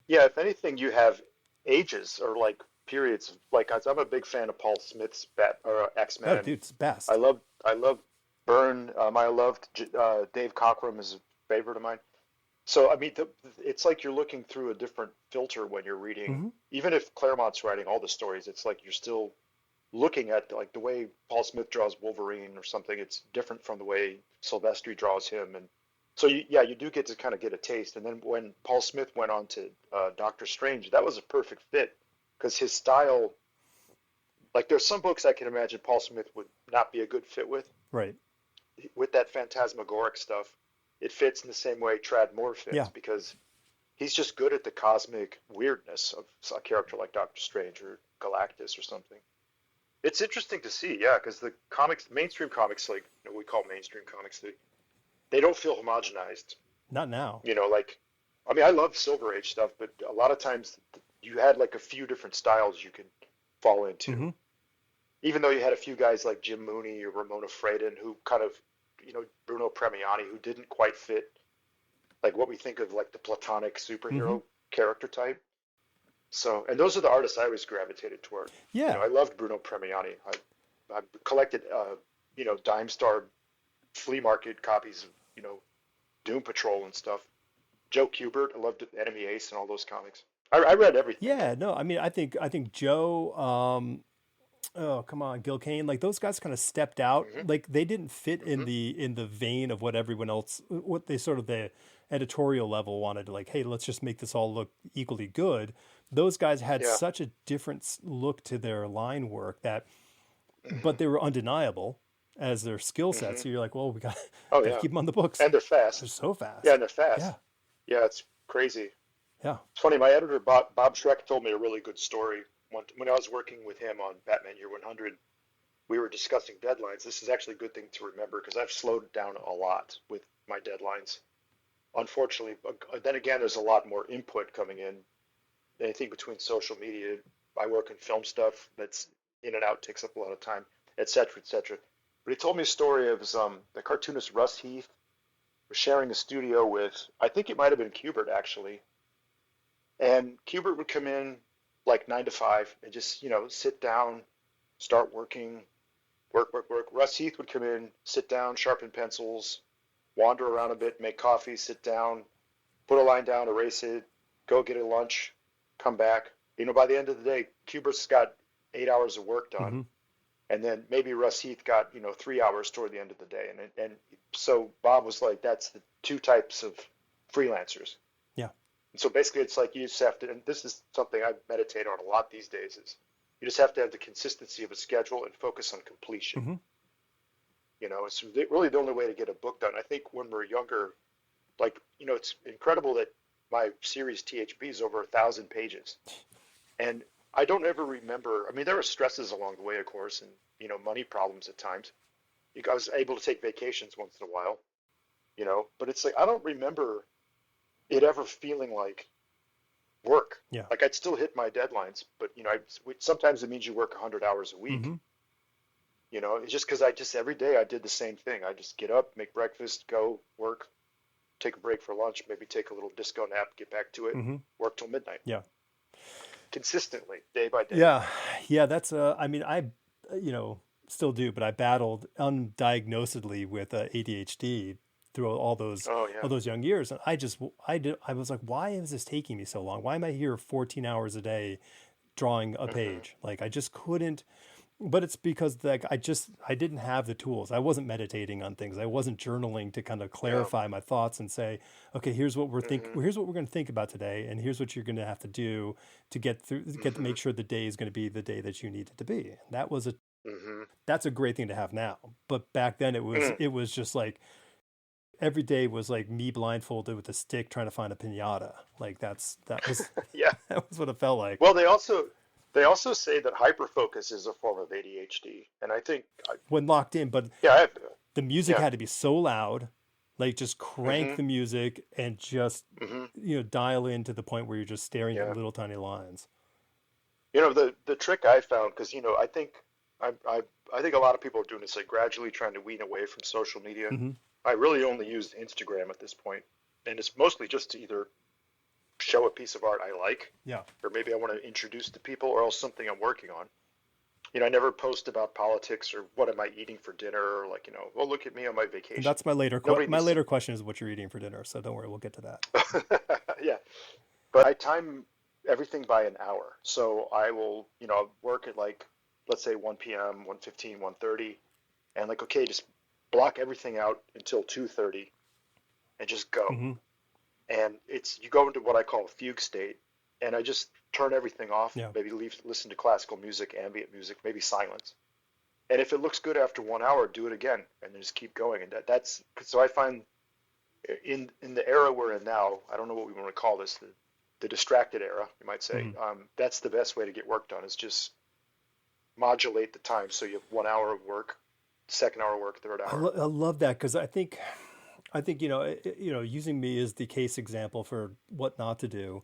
Yeah, if anything, you have ages or like periods. Like I'm a big fan of Paul Smith's Bat or oh, X-Men. dude, it's the I best. love I love Byrne. I loved Dave Cockrum is a favorite of mine. So I mean, it's like you're looking through a different filter when you're reading. Hmm. Even if Claremont's writing all the stories, it's like you're still looking at like the way Paul Smith draws Wolverine or something. It's different from the way Silvestri draws him, and so yeah, you do get to kind of get a taste. And then when Paul Smith went on to Doctor Strange, that was a perfect fit because his style. Like there's some books I can imagine Paul Smith would not be a good fit Right. with that phantasmagoric stuff. It fits in the same way Trad Moore fits Yeah. because he's just good at the cosmic weirdness of a character like Doctor Strange or Galactus or something. It's interesting to see, yeah, because the comics, mainstream comics, like we call mainstream comics, they don't feel homogenized. Not now. Like, I mean, I love Silver Age stuff, but a lot of times you had like a few different styles you could fall into. Hmm. Even though you had a few guys like Jim Mooney or Ramona Fradon who kind of, Bruno Premiani who didn't quite fit like what we think of like the platonic Hmm. superhero character type. So, and those are the artists I always gravitated toward. Yeah. I loved Bruno Premiani. I collected, Dime Star flea market copies of, Doom Patrol and stuff. Joe Kubert, I loved Enemy Ace and all those comics. I read everything, man. Yeah. No, I mean, I think Joe, oh, come on, Gil Kane, like those guys kind of stepped out. Hmm. Like they didn't fit Hmm. in the vein of what everyone else, what they sort of the editorial level wanted to like, hey, let's just make this all look equally good. Those guys had Yeah. such a different look to their line work that, but Hmm. they were undeniable as their skill sets. Hmm. So you're like, well, we got Oh got to yeah, keep them on the books. and they're They're fast. so Yeah, fast. and they're fast. Yeah, Yeah, it's crazy. yeah. It's funny. My editor Bob Schreck told me a really good story when I was working with him on Batman Year 100. We were discussing deadlines. This is actually a good thing to remember because I've slowed down a lot with my deadlines. Unfortunately, but then again, there's a lot more input coming in. I think between social media, I work in film stuff that's in and out, takes up a lot of time, et cetera, et cetera. But he told me a story of the cartoonist Russ Heath was sharing a studio with, I think it might have been Kubert actually, and Kubert would come in like 9 to 5 and just sit down, start working, work, work, work. Russ Heath would come in, sit down, sharpen pencils, wander around a bit, make coffee, sit down, put a line down, erase it, go get a lunch, come back. By the end of the day, Kubert's got 8 hours of work done, Hmm. and then maybe Russ Heath got 3 hours toward the end of the day. And so Bob was like, that's the two types of freelancers. Yeah. And so basically, it's like you just have to, and this is something I meditate on a lot these days, is you just have to have the consistency of a schedule and focus on completion. Hmm. It's really the only way to get a book done. I think when we're younger, like, it's incredible that my series THB is over 1,000 pages. And I don't ever remember, I mean, there were stresses along the way, of course, and, money problems at times. I was able to take vacations once in a while, but it's like, I don't remember it ever feeling like work. Yeah. Like I'd still hit my deadlines, but, sometimes it means you work 100 hours a week. Hmm. It's just because every day I did the same thing. I just get up, make breakfast, go work, take a break for lunch, maybe take a little disco nap, get back to it, Hmm. work till midnight, Yeah. consistently, day by day. Yeah. Yeah. That's I mean, you know, still do, but I battled undiagnosedly with ADHD through Oh yeah. all those young years, and I was like, why is this taking me so long? Why am I here 14 hours a day drawing a Hmm. page? Like I just couldn't. But it's because like I didn't have the tools. I wasn't meditating on things. I wasn't journaling to kind of Yeah. clarify my thoughts and say, okay, Hmm. here's what we're going to think about today, and here's what you're going to have to do to get to Hmm. make sure the day is going to be the day that you need it to be. And Hmm. that's a great thing to have now. But back then Mm. it was just like every day was like me blindfolded with a stick trying to find a piñata. Like that was Yeah. that was what it felt like. Well, they also say that hyperfocus is a form of ADHD, and I think, When locked in, but yeah, the music yeah. had to be so loud, like just crank Hmm. the music and just Hmm. dial in to the point where you're just staring at Yeah. little tiny lines. The trick I found, because I think a lot of people are doing this, like gradually trying to wean away from social media. Hmm. I really only use Instagram at this point, and it's mostly just to either show a piece of art I like, Yeah, or maybe I want to introduce to people, or else something I'm working on. I never post about politics or what am I eating for dinner, or like, well, look at me on my and vacation. that's my Nobody my needs to. later question is what you're eating for dinner. So don't worry, we'll get to that. Yeah, but I time everything by an hour. So I will, work at like, let's say 1 p.m., 1:15, 1:30, and like, okay, just block everything out until 2:30 and just go. Hmm. And you go into what I call a fugue state. And I just turn everything off, Yeah. maybe listen to classical music, ambient music, maybe silence. And if it looks good after 1 hour, do it again and then just keep going. And that's so I find in the era we're in now, I don't know what we want to call this, the distracted era, you might say. Mhm. That's the best way to get work done is just modulate the time. So you have 1 hour of work, second hour work, third hour. I love that because I think using me as the case example for what not to do.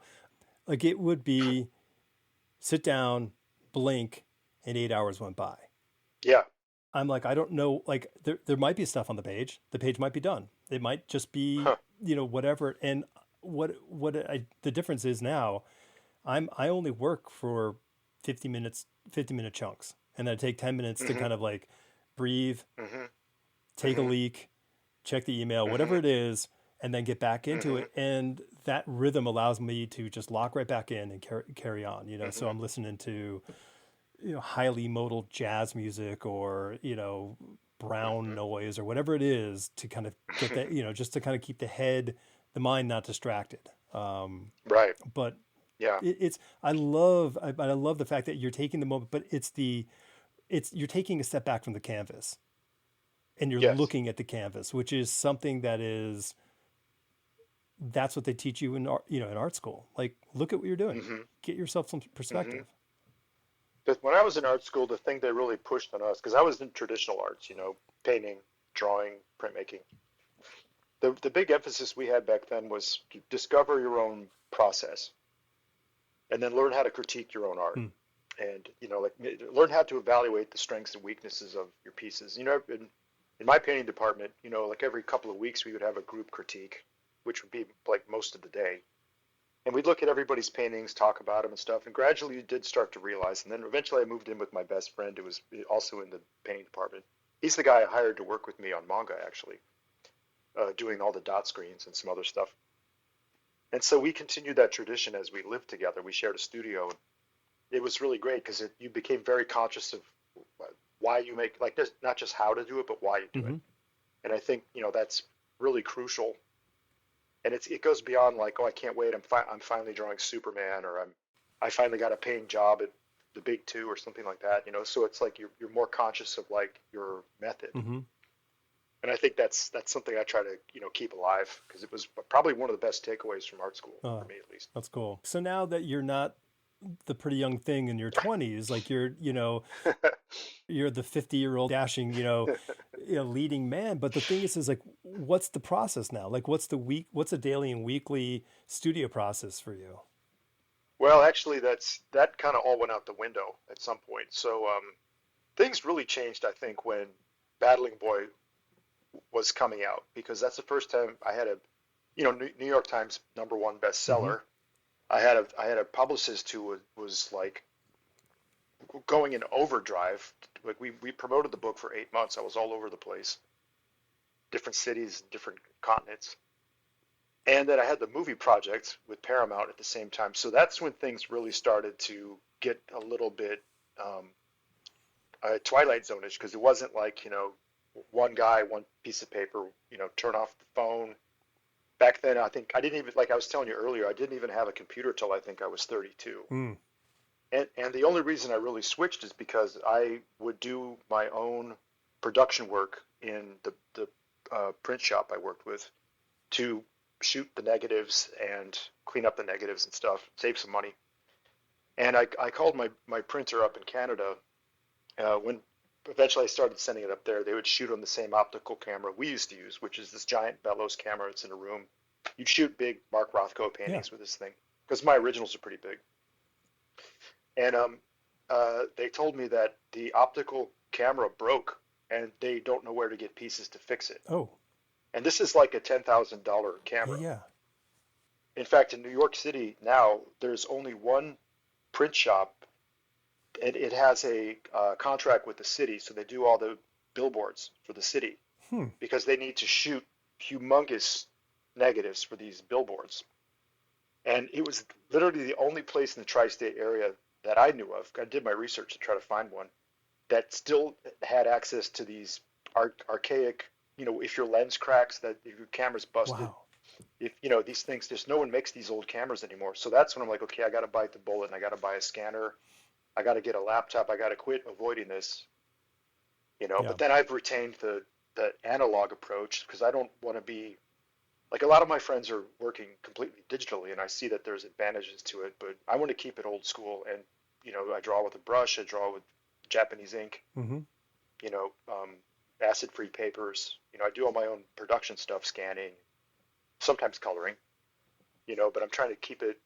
Like it would be sit down, blink, and 8 hours went by. Yeah. I'm like, I don't know. Like there might be stuff on the page. The page might be done. It might just be, Huh. whatever. And the difference is now I only work for 50 minutes, 50-minute chunks. And then I take 10 minutes to Hmm. kind of like breathe, Hmm. take a Hmm. leak, check the email, whatever Hmm. it is, and then get back into Hmm. it. And that rhythm allows me to just lock right back in and carry on, So Hmm. I'm listening to, highly modal jazz music or, brown noise or whatever it is to kind of get that, just to kind of keep the mind not distracted. Um, Right. but Yeah. I love the fact that you're taking the moment, but you're taking a step back from the canvas and you're Yes. looking at the canvas, which is something that's what they teach you in art, in art school. Like, look at what you're doing, Hmm. get yourself some Hmm. perspective. But when I was in art school, the thing they really pushed on us, because I was in traditional arts, painting, drawing, printmaking. The big emphasis we had back then was to discover your own process and then learn how to critique your own art. Hmm. And, like learn how to evaluate the strengths and weaknesses of your pieces. In my painting department, like every couple of weeks we would have a group critique, which would be like most of the day. And we'd look at everybody's paintings, talk about them and stuff. And gradually you did start to realize. And then eventually I moved in with my best friend who was also in the painting department. He's the guy I hired to work with me on manga, actually, doing all the dot screens and some other stuff. And so we continued that tradition as we lived together. We shared a studio. It was really great because you became very conscious of why you make, like, not just how to do it, but why you do it. Mm-hmm. And I think, that's really crucial. And it goes beyond like, oh, I can't wait. I'm finally drawing Superman, or I finally got a paying job at the big two or something like that. So it's like you're more conscious of like your method. Mm-hmm. And I think that's something I try to, keep alive because it was probably one of the best takeaways from art school for Oh, me at least. that's cool. So now that you're not the pretty young thing in your 20s, like you're the 50-year-old dashing, leading man. But the thing is like, what's the process now? Like, what's a daily and weekly studio process for you? Well, actually, that kind of all went out the window at some point. So things really changed, I think, when Battling Boy was coming out because that's the first time I had a, New York Times #1 Mm-hmm. bestseller. I had a publicist who was like going in overdrive. Like we promoted the book for 8 months. I was all over the place, different cities, different continents. And then I had the movie project with Paramount at the same time. So that's when things really started to get a little bit um, Twilight Zone-ish because it wasn't like, one guy, one piece of paper, turn off the phone. Back then, I think I didn't even, like I was telling you earlier, I didn't even have a computer till I think I was 32. Mm. And the only reason I really switched is because I would do my own production work in the print shop I worked with to shoot the negatives and clean up the negatives and stuff, save some money. And I called my printer up in Canada when eventually I started sending it up there. They would shoot on the same optical camera we used to use, which is this giant bellows camera. It's in a room. You'd shoot big Mark Rothko Yeah. paintings with this thing because my originals are pretty big. And they told me that the optical camera broke and they don't know where to get pieces to fix it. Oh, And this is like a $10,000 yeah, camera. yeah. In fact, in New York City now, there's only one print shop, and it has a contract with the city, so they do all the billboards for the city Hmm. because they need to shoot humongous negatives for these billboards. And it was literally the only place in the tri-state area that I knew of. I did my research to try to find one that still had access to these archaic, if your lens cracks, that if your camera's busted, Wow. if these things, there's no one makes these old cameras anymore. So that's when I'm like, okay, I got to bite the bullet and I got to buy a scanner. I got to get a laptop. I got to quit avoiding this. Yeah. But then I've retained the analog approach because I don't want to be like a lot of my friends are working completely digitally, and I see that there's advantages to it, but I want to keep it old school. And I draw with a brush, I draw with Japanese ink, Mm-hmm. you know, um, acid-free papers. I do all my own production stuff, scanning, sometimes coloring, but I'm trying to keep it,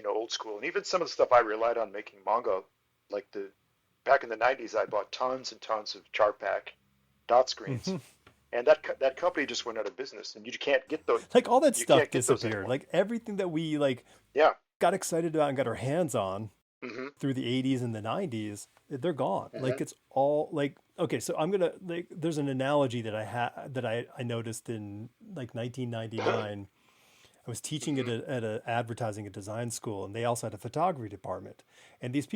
old school. And even some of the stuff I relied on making manga, like the back in the 90s, I bought tons and tons of chart pack dot screens, Mm-hmm. and that company just went out of business, and Like all that you stuff can't get those disappeared. anymore. Like everything that we like Yeah. got excited about and got our hands on Hmm. through the 80s and the 90s, they're gone. Hmm. Like it's all like okay, so I'm gonna like there's an analogy that I noticed in like 1999. I was teaching Hmm. at a advertising and design school, and they also had a photography department. And these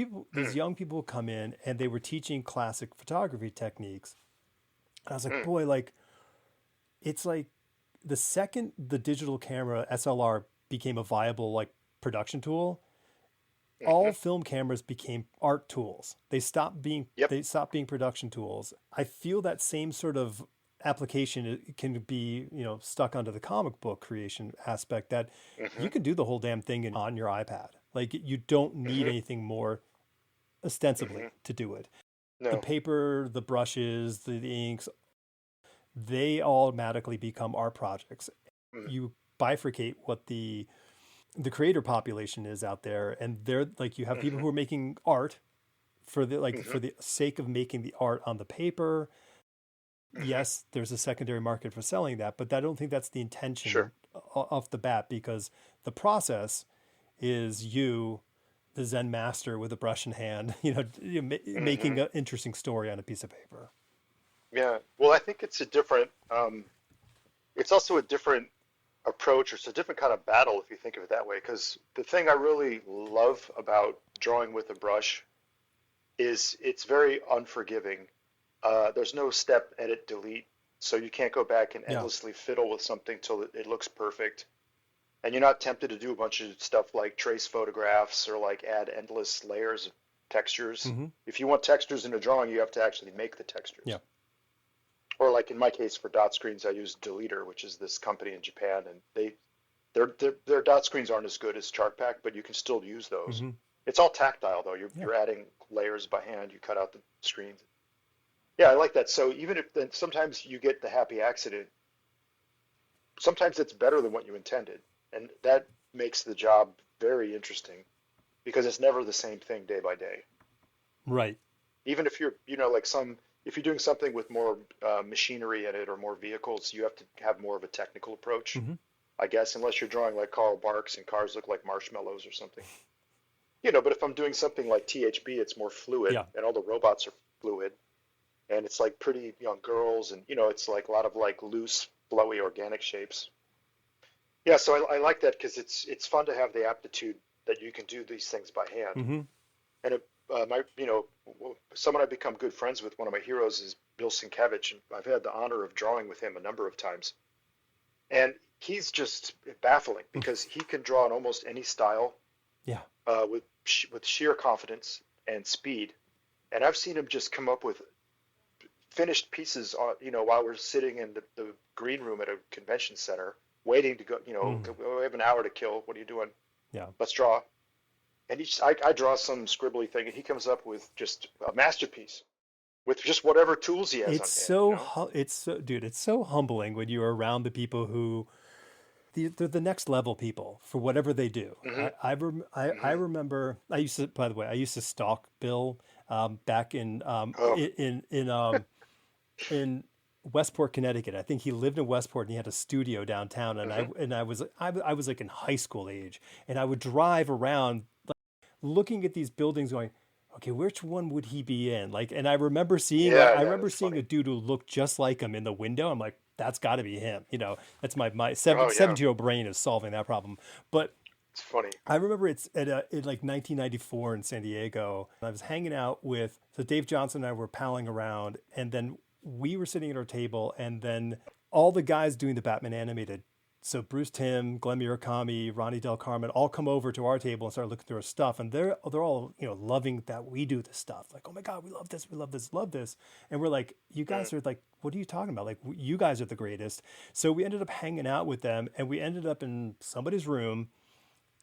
young people would come in, and they were teaching classic photography techniques. And I was like, boy, like it's like the second the digital camera SLR became a viable like production tool, all Hmm. film cameras became art tools. Yep. They stopped being production tools. I feel that same sort of application can be, stuck onto the comic book creation aspect that you Hmm. can do the whole damn thing on your iPad. Like you don't need Hmm. anything more ostensibly Hmm. to do it. The No. paper, the brushes, the inks, they automatically become art projects. Mm. You bifurcate what the creator population is out there, and they're like you have people Hmm. who are making art for the Hmm. for the sake of making the art on the paper. Hmm. Yes, there's a secondary market for selling that, but I don't think that's the intention Sure. off the bat, because the process is you, the Zen master with a brush in hand, making Hmm. an interesting story on a piece of paper. Yeah. Well, I think it's also a different approach, or it's a different kind of battle if you think of it that way. Because the thing I really love about drawing with a brush is it's very unforgiving. There's no step, edit, delete, so you can't go back and Yeah. endlessly fiddle with something till it looks perfect. And you're not tempted to do a bunch of stuff like trace photographs or like add endless layers of textures. Mm-hmm. If you want textures in a drawing, you have to actually make the Yeah. textures. Or like in my case for dot screens, I use Deleter, which is this company in Japan, and their dot screens aren't as good as ChartPack, but you can still use those. Mm-hmm. It's all tactile though. You're Yeah. you're adding layers by hand. You cut out the screens. Yeah, I like that. So even if then sometimes you get the happy accident, sometimes it's better than what you intended, and that makes the job very interesting because it's never the same thing day by day. Right. Even if you're, like if you're doing something with more machinery in it or more vehicles, you have to have more of a technical approach, Mm-hmm. I guess, unless you're drawing like Karl Barks and cars look like marshmallows or something. But if I'm doing something like THB, it's more fluid Yeah. and all the robots are fluid and it's like pretty young girls and, it's like a lot of like loose, flowy, organic shapes. Yeah, so I like that because it's fun to have the aptitude that you can do these things by hand. Mm-hmm. And someone I've become good friends with, one of my heroes is Bill Sienkiewicz, and I've had the honor of drawing with him a number of times. And he's just baffling because he can draw in almost any style Yeah. with sheer confidence and speed. And I've seen him just come up with finished pieces, while we're sitting in the green room at a convention center, waiting to go. Mm. We have an hour to kill. What are you doing? Yeah. Let's draw. And I draw some scribbly thing, and he comes up with just a masterpiece with just whatever tools he has on hand. Dude, it's so humbling when you're around the people who they're the next level people for whatever they do. Hmm. I Hmm. remember I used to, by the way, I used to stalk Bill back Oh. in Westport, Connecticut. I think he lived in Westport and he had a studio downtown. And Hmm. I was like in high school age, and I would drive around looking at these buildings, going, okay, which one would he be in? Like, and Yeah, I yeah, remember that's seeing a funny. dude who looked just like him in the window. I'm like, that's got to be him. That's my Oh yeah, 17-year-old brain is solving that problem. But it's funny. I remember it's in like 1994 in San Diego. I was hanging out with, so Dave Johnson and I were palling around, and then we were sitting at our table, and then all the guys doing the Batman animated so Bruce Timm, Glenn Murakami, Ronnie Del Carmen all come over to our table and start looking through our stuff, and they're all loving that we do this stuff. Like, oh my god, we love this, we love this, love this, and we're like, you Mm. guys are like, what are you talking about? Like, you guys are the greatest. So we ended up hanging out with them, and we ended up in somebody's room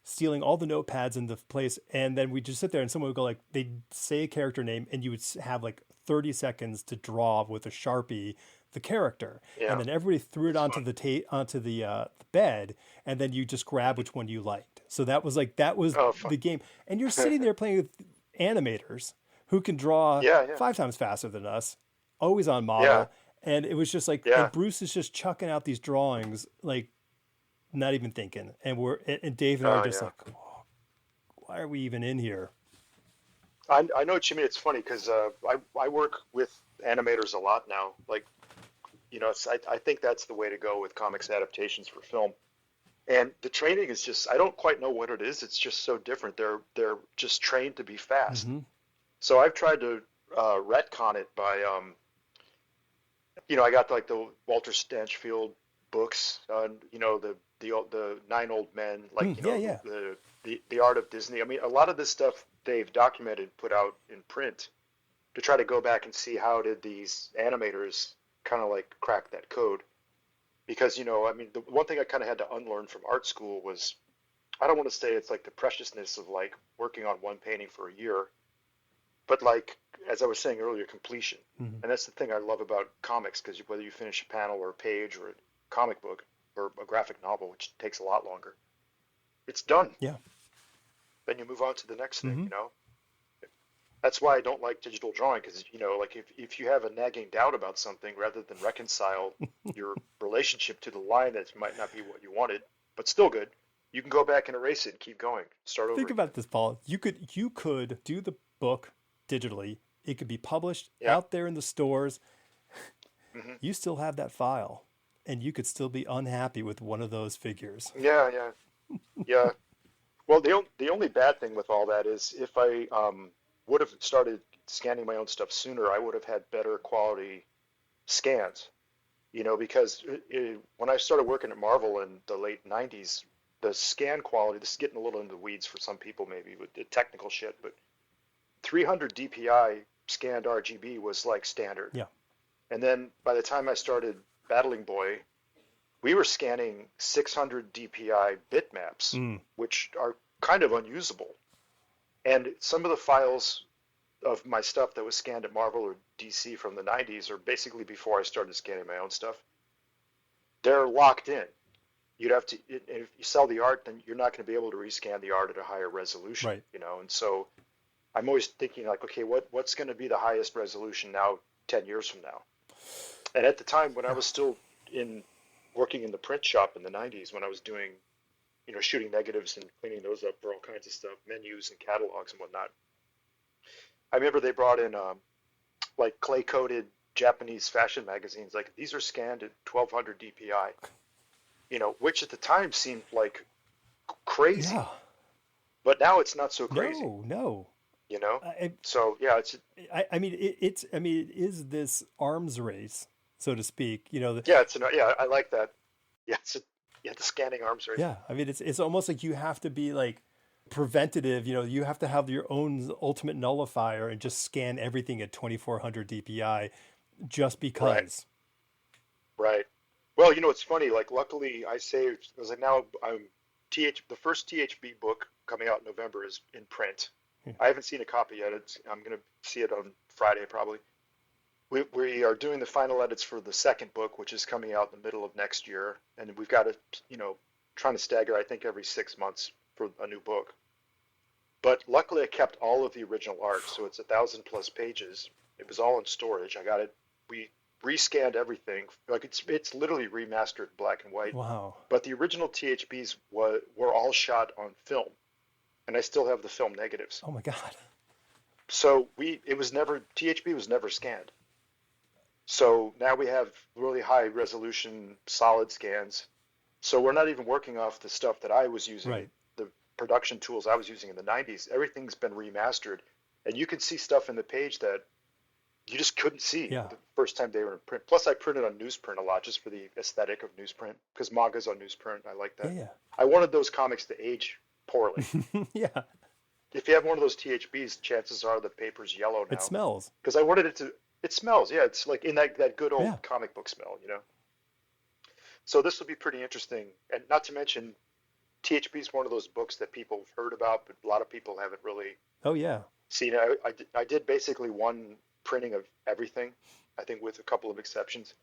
stealing all the notepads in the place, and then we just sit there and someone would go like, they'd say a character name and you would have like 30 seconds to draw with a Sharpie the character, and Yeah, then everybody threw it that's onto fun. onto the bed, and then you just grab which one you liked. So that was Oh, fun. the game, and you're sitting there playing with animators who can draw Yeah, yeah, 5 times faster than us, always on yeah, model, and it was just like, and yeah. Bruce is just chucking out these drawings like not even thinking, and Dave and I are Oh, just yeah. like, oh, why are we even in here? I know what you mean. It's funny because I work with animators a lot now. Like, I think that's the way to go with comics adaptations for film. And the training is just, I don't quite know what it is. It's just so different. They're just trained to be fast. Mm-hmm. So I've tried to retcon it by, I got like the Walter Stanchfield books, the Nine Old Men, like Yeah, yeah. the Art of Disney. I mean, a lot of this stuff they've documented, put out in print to try to go back and see how did these animators kind of like crack that code. Because I mean, the one thing I kind of had to unlearn from art school was I don't want to say it's like the preciousness of like working on one painting for a year, but like as I was saying earlier, completion. Mm-hmm. And that's the thing I love about comics, because whether you finish a panel or a page or a comic book or a graphic novel, which takes a lot longer, it's done. Yeah. Then you move on to the next thing, Mm-hmm. you know? That's why I don't like digital drawing, because, like if you have a nagging doubt about something, rather than reconcile your relationship to the line that might not be what you wanted, but still good, you can go back and erase it and keep going, start over Think again. about this, Paul. You could do the book digitally. It could be published Yeah. out there in the stores. Hmm. You still have that file, and you could still be unhappy with one of those figures. Yeah, yeah, yeah. Well, the only bad thing with all that is if I would have started scanning my own stuff sooner, I would have had better quality scans. Because when I started working at Marvel in the late 90s, the scan quality, this is getting a little into the weeds for some people maybe with the technical shit, but 300 DPI scanned RGB was like standard. Yeah. And then by the time I started Battling Boy, we were scanning 600 DPI bitmaps, Mm. which are kind of unusable. And some of the files of my stuff that was scanned at Marvel or DC from the 90s, or basically before I started scanning my own stuff, they're locked in. You'd have to, if you sell the art, then you're not going to be able to rescan the art at a higher resolution, Right. And so I'm always thinking like, okay, what's going to be the highest resolution now, 10 years from now? And at the time when I was still in working in the print shop in the 90s, when I was doing, shooting negatives and cleaning those up for all kinds of stuff, menus and catalogs and whatnot, I remember they brought in like clay coated Japanese fashion magazines. Like these are scanned at 1200 DPI, which at the time seemed like crazy, Yeah. but now it's not so crazy, No, no. you know? I, So yeah, it's I mean, it is this arms race, so to speak. yeah, yeah, I like that. Yeah, yeah, the scanning arms race. Yeah. I mean, it's almost like you have to be like preventative. You have to have your own ultimate nullifier and just scan everything at 2400 DPI just Right, because. right. Well, it's funny. Like, luckily, I saved. I was like, now the first THB book coming out in November is in print. Yeah. I haven't seen a copy yet. I'm gonna see it on Friday probably. We are doing the final edits for the second book, which is coming out in the middle of next year, and we've got to, trying to stagger, I think, every 6 months for a new book. But luckily, I kept all of the original art, so it's 1,000+ pages. It was all in storage. I got it. We rescanned everything. Like it's literally remastered black and white. Wow. But the original THBs were all shot on film, and I still have the film negatives. Oh my God. So THB was never scanned. So now we have really high resolution solid scans. So we're not even working off the stuff that I was using, Right. the production tools I was using in the 90s. Everything's been remastered. And you can see stuff in the page that you just couldn't see Yeah. the first time they were in print. Plus, I printed on newsprint a lot just for the aesthetic of newsprint because manga's on newsprint. I like that. Yeah. I wanted those comics to age poorly. Yeah. Yeah. If you have one of those THBs, chances are the paper's yellow It now smells. because I wanted it to. It smells, yeah. It's like in that good Yeah. old comic book smell, you know. So this will be pretty interesting, and not to mention THB is one of those books that people have heard about, but a lot of people haven't really Oh yeah. seen. I did basically one printing of everything, I think with a couple of exceptions.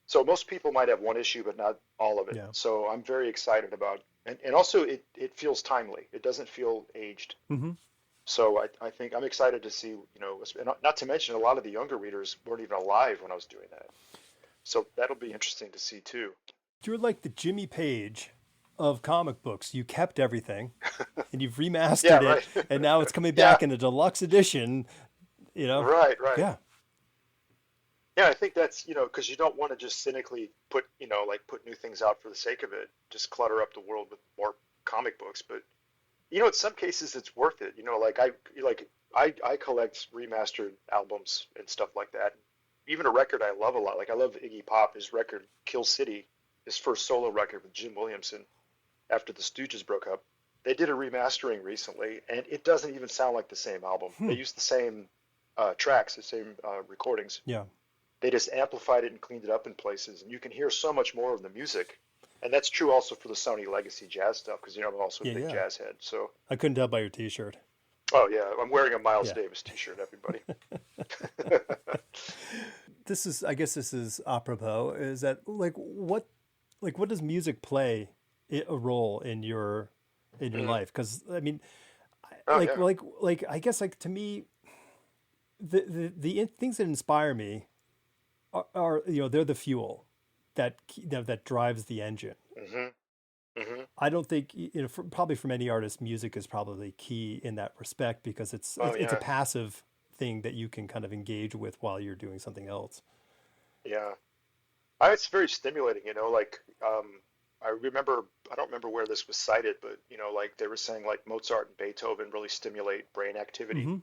So most people might have one issue, but not all of it. Yeah. So I'm very excited about, and also it feels timely. It doesn't feel aged. Mm-hmm. So I think I'm excited to see, and not to mention a lot of the younger readers weren't even alive when I was doing that. So that'll be interesting to see too. You're like the Jimmy Page of comic books. You kept everything and you've remastered Yeah, it, right. and now it's coming Yeah, back in a deluxe edition, you know? right, right. Yeah. Yeah, I think that's, because you don't want to just cynically put, like put new things out for the sake of it, just clutter up the world with more comic books. But, in some cases it's worth it. I collect remastered albums and stuff like that. Even a record I love a lot. Like I love Iggy Pop, his record Kill City, his first solo record with Jim Williamson after the Stooges broke up. They did a remastering recently, and it doesn't even sound like the same album. They Hmm. used the same tracks, the same recordings. Yeah. They just amplified it and cleaned it up in places, and you can hear so much more of the music. And that's true also for the Sony Legacy jazz stuff, because I'm also a Yeah. big Yeah. jazz head. So, I couldn't tell by your T-shirt. oh yeah, I'm wearing a Miles Yeah. Davis T-shirt, everybody. I guess this is apropos, is that what does music play a role in your Mm. life? Because I mean, Oh yeah. I guess like to me, the things that inspire me are they're the fuel that drives the engine. Hmm. Hmm. I don't think probably for many artists, music is probably key in that respect because Oh it's a yeah. passive thing that you can kind of engage with while you're doing something else. Yeah. It's very stimulating, like I remember, I don't remember where this was cited, but like they were saying like Mozart and Beethoven really stimulate brain activity. Hmm.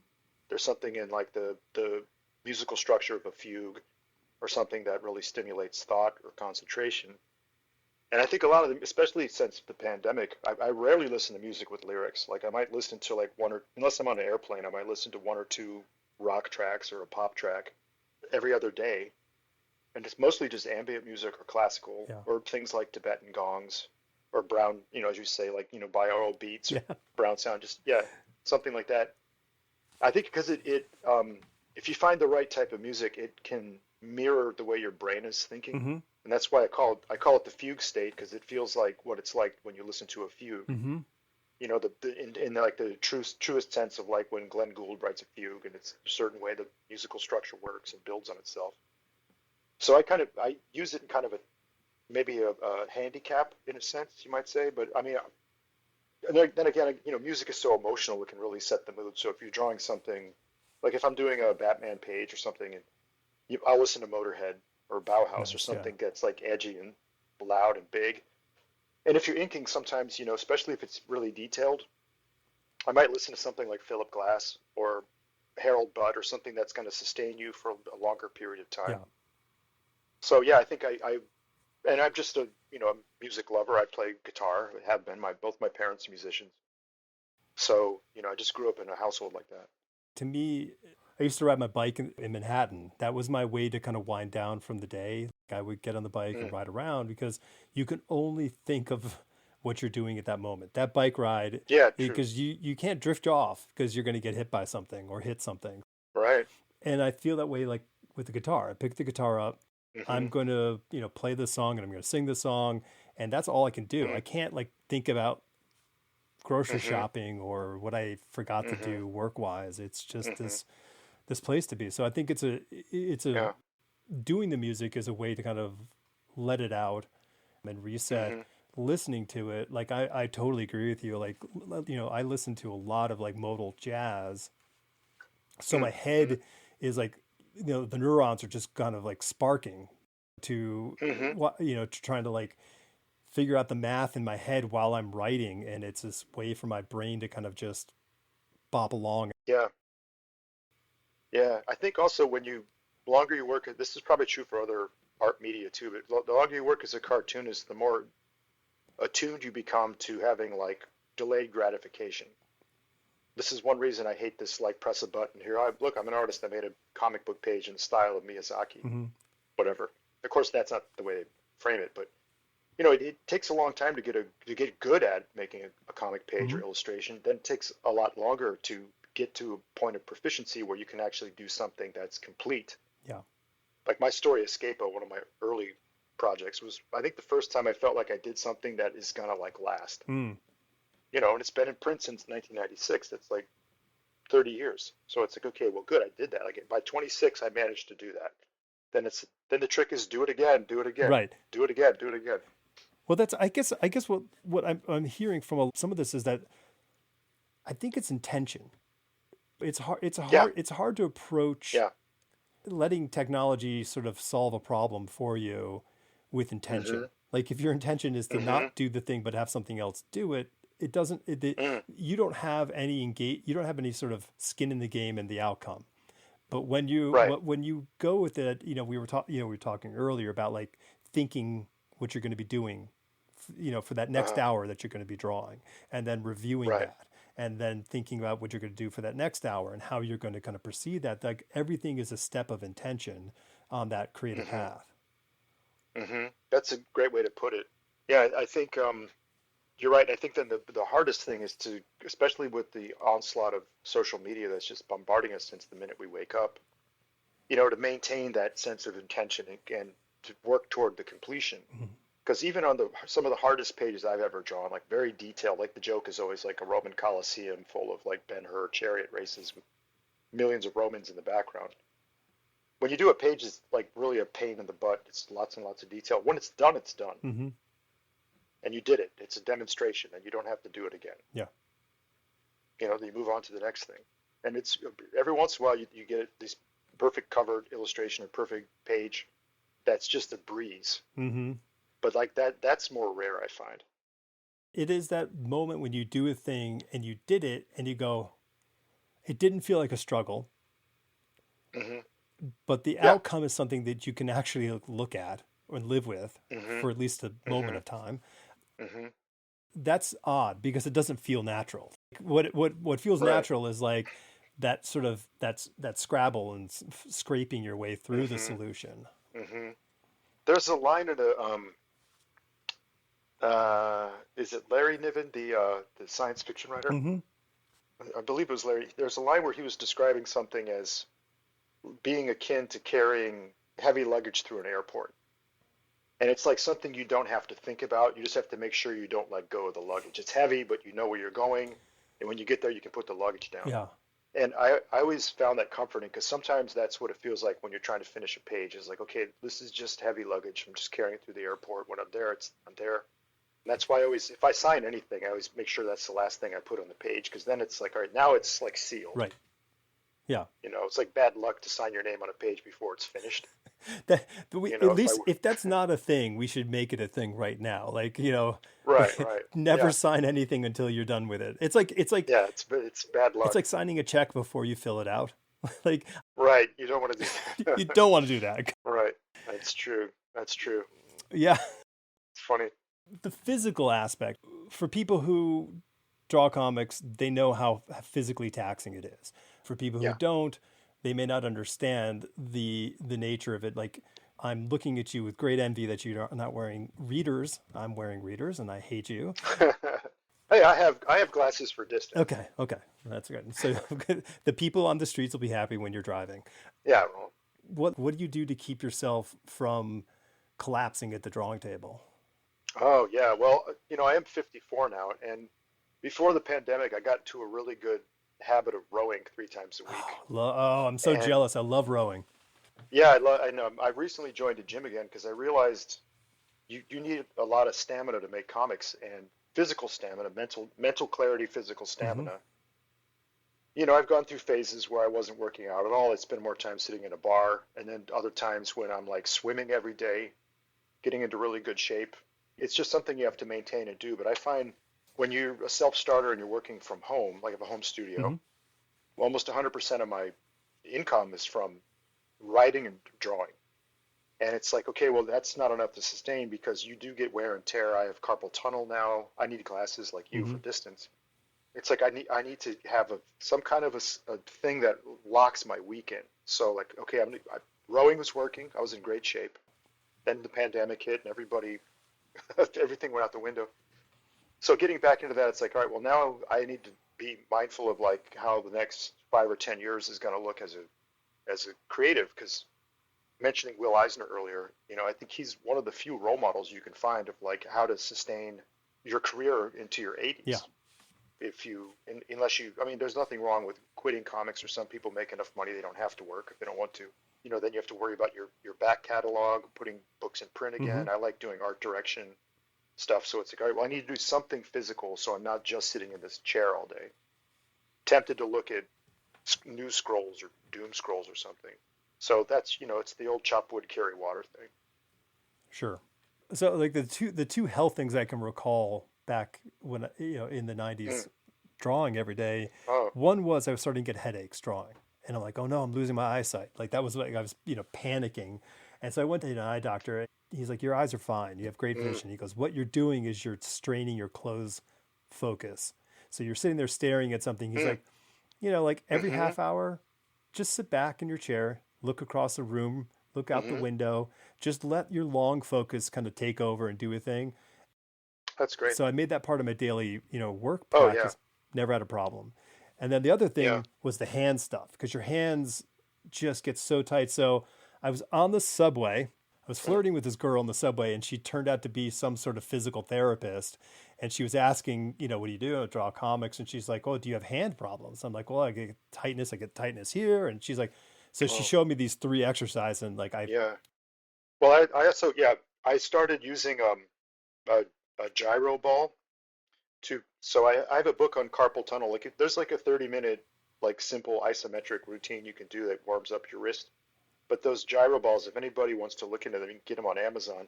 There's something in like the musical structure of a fugue or something that really stimulates thought or concentration. And I think a lot of them, especially since the pandemic, I rarely listen to music with lyrics. Like I might listen to like unless I'm on an airplane, I might listen to one or two rock tracks or a pop track every other day. And it's mostly just ambient music or classical Yeah. or things like Tibetan gongs or brown, as you say, like, binaural beats or Yeah. brown sound, just, yeah, something like that. I think because if you find the right type of music, it can mirror the way your brain is thinking. Hmm. And that's why I call it the fugue state because it feels like what it's like when you listen to a fugue. Hmm. In like the truest sense of like when Glenn Gould writes a fugue and it's a certain way the musical structure works and builds on itself. So I use it in kind of a maybe a handicap in a sense you might say, but I mean, and then again, music is so emotional it can really set the mood. So if you're drawing something, like if I'm doing a Batman page or something, and I'll listen to Motorhead or Bauhaus or Nice. Yeah. something that's like edgy and loud and big. And if you're inking, sometimes especially if it's really detailed, I might listen to something like Philip Glass or Harold Budd or something that's going to sustain you for a longer period of time. Yeah. So yeah, I think and I'm just a music lover. I play guitar. I have been. Both my parents are musicians. So, I just grew up in a household like that. To me, I used to ride my bike in Manhattan. That was my way to kind of wind down from the day. I would get on the bike and Mm, ride around because you can only think of what you're doing at that moment. That bike ride, yeah, true. because you can't drift off because you're going to get hit by something or hit something. Right. And I feel that way like with the guitar. I pick the guitar up. I'm Hmm. going to, play this song and I'm going to sing this song. And that's all I can do. I Mm, can't like think about grocery hmm. shopping or what I forgot to Hmm. do work wise. It's just Hmm. this place to be. So I think it's a Yeah. doing the music is a way to kind of let it out and reset. Hmm. Listening to it, like I totally agree with you. Like I listen to a lot of like modal jazz, so my Hmm. head is like the neurons are just kind of like sparking to Hmm. to trying to like figure out the math in my head while I'm writing, and it's this way for my brain to kind of just bop along. Yeah. Yeah. I think also the longer you work, this is probably true for other art media too, but the longer you work as a cartoonist, the more attuned you become to having like delayed gratification. This is one reason I hate this like press a button here. Look, I'm an artist. I made a comic book page in the style of Miyazaki, Hmm. whatever. Of course, that's not the way they frame it, but it takes a long time to get good at making a comic page Hmm. or illustration. Then it takes a lot longer to get to a point of proficiency where you can actually do something that's complete. Yeah. Like my story Escapo, one of my early projects was I think the first time I felt like I did something that is gonna like last. Mm. And it's been in print since 1996. That's like 30 years. So it's like, okay, well, good, I did that. Like by 26, I managed to do that. Then the trick is do it again, do it again, Right. do it again, do it again. Well, that's I guess what I'm hearing from some of this is that I think it's intention. Yeah, It's hard to approach yeah. letting technology sort of solve a problem for you with Mm-hmm. intention. Like if your intention is to Mm-hmm. not do the thing but have something else do it, it doesn't Mm. you don't have any you don't have any sort of skin in the game and the outcome. But Right. when you go with it, we were talking earlier about like thinking what you're going to be doing, for that next Uh-huh. hour that you're going to be drawing, and then reviewing Right. that, and then thinking about what you're going to do for that next hour and how you're going to kind of proceed that. Like everything is a step of intention on that creative Mm-hmm. path. Mm-hmm. That's a great way to put it. Yeah, I think you're right. I think then the hardest thing is to, especially with the onslaught of social media that's just bombarding us since the minute we wake up, to maintain that sense of intention and to work toward the completion. Mhm. Because even on some of the hardest pages I've ever drawn, like very detailed, like the joke is always like a Roman Colosseum full of like Ben-Hur chariot races with millions of Romans in the background. When you do a page that's like really a pain in the butt, it's lots and lots of detail. When it's done, it's done. Mm-hmm. And you did it. It's a demonstration and you don't have to do it again. Yeah. You move on to the next thing. And it's every once in a while you get this perfect covered illustration or perfect page that's just a breeze. Mm-hmm. But like that's more rare, I find. It is that moment when you do a thing and you did it and you go, it didn't feel like a struggle, Hmm. but the Yeah. outcome is something that you can actually look at or live with Hmm. for at least a moment Hmm. of time. Hmm. That's odd because it doesn't feel natural. What feels Right. natural is like that sort of that Scrabble and scraping your way through the Hmm. solution. Hmm. There's a line in a is it Larry Niven, the science fiction writer? Hmm. I believe it was Larry. There's a line where he was describing something as being akin to carrying heavy luggage through an airport. And it's like something you don't have to think about. You just have to make sure you don't let go of the luggage. It's heavy, but you know where you're going. And when you get there, you can put the luggage down. Yeah. And I always found that comforting because sometimes that's what it feels like when you're trying to finish a page. It's like, okay, this is just heavy luggage. I'm just carrying it through the airport. When I'm there, I'm there. And that's why I always, if I sign anything, I always make sure that's the last thing I put on the page because then it's like, all right, now it's like sealed. Right. Yeah. It's like bad luck to sign your name on a page before it's finished. But we, You at know, if I least if that's not a thing, we should make it a thing right now. Like, right, right, never yeah, sign anything until you're done with it. It's like yeah, it's bad it's luck. like signing a check before you fill it out. Like Right, you don't want to do you that. don't want to do that. Right, that's true. That's true. Yeah. It's funny. The physical aspect for people who draw comics, they know how physically taxing it is. For people who Yeah. don't, they may not understand the nature of it. Like I'm looking at you with great envy that you're not wearing readers. I'm wearing readers, and I hate you. Hey, I have glasses for distance. Okay, okay, that's good. So the people on the streets will be happy when you're driving. Yeah. Well, What do you do to keep yourself from collapsing at the drawing table? oh yeah. Well, I am 54 now, and before the pandemic, I got into a really good habit of rowing 3 times a week. Oh, I'm so And jealous. I love rowing. yeah, I know. I recently joined a gym again because I realized you need a lot of stamina to make comics and physical stamina, mental clarity, physical Hmm. stamina. I've gone through phases where I wasn't working out at all. I spend more time sitting in a bar, and then other times when I'm like swimming every day, getting into really good shape. It's just something you have to maintain and do. But I find when you're a self-starter and you're working from home, like I have a home Hmm. studio, almost 100% of my income is from writing and drawing. And it's like, okay, well, that's not enough to sustain because you do get wear and tear. I have carpal tunnel now. I need glasses like you Mm-hmm. for distance. It's like I need to have some kind of a thing that locks my week in. So like, okay, rowing was working. I was in great shape. Then the pandemic hit and everything went out the window. So getting back into that, it's like, all right, well, now I need to be mindful of like how the next 5 or 10 years is going to look as a creative. Because mentioning Will Eisner earlier, I think he's one of the few role models you can find of like how to sustain your career into your Yeah. 80s. Unless you, I mean, there's nothing wrong with quitting comics, or some people make enough money they don't have to work if they don't want to. Then you have to worry about your back catalog, putting books in print Mm-hmm. again. I like doing art direction stuff, so it's like, all right, well, I need to do something physical, so I'm not just sitting in this chair all day. Tempted to look at news scrolls or doom scrolls or something. So that's, it's the old chop wood, carry water thing. Sure. So like the two health things I can recall back when in the 90s Mm. drawing every day. Oh, One was I was starting to get headaches drawing, and I'm like, oh no, I'm losing my eyesight. Like that was like I was panicking, and so I went to an eye doctor. He's like, your eyes are fine. You have great mm, vision. He goes, what you're doing is you're straining your close focus. So you're sitting there staring at something. He's mm, like, like every mm-hmm, half hour, just sit back in your chair, look across the room, look out the mm-hmm. window, just let your long focus kind of take over and do a thing. That's great. So I made that part of my daily, work Oh, yeah, practice, never had a problem. And then the other yeah. thing was the hand stuff because your hands just get so tight. So I was on the subway. I was Mm. flirting with this girl in the subway, and she turned out to be some sort of physical therapist. And she was asking, what do you do? I draw comics. And she's like, oh, do you have hand problems? I'm like, well, I get tightness here. And she's like, so she Oh, showed me these 3 exercises, and like yeah. Well, I also, yeah, I started using a, a gyro ball so I have a book on carpal tunnel. Like there's like a 30-minute like simple isometric routine you can do that warms up your wrist. But those gyro balls, if anybody wants to look into them, you can get them on Amazon.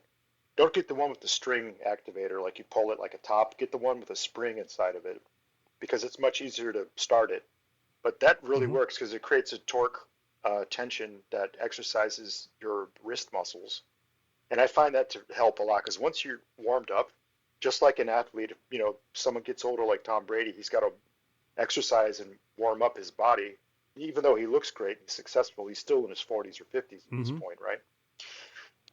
Don't get the one with the string activator, like you pull it like a top. Get the one with a spring inside of it because it's much easier to start it. But that really mm-hmm, works because it creates a torque tension that exercises your wrist muscles. And I find that to help a lot because once you're warmed up, just like an athlete, someone gets older like Tom Brady, he's got to exercise and warm up his body. Even though he looks great and successful, he's still in his 40s or 50s at this mm-hmm. point, right?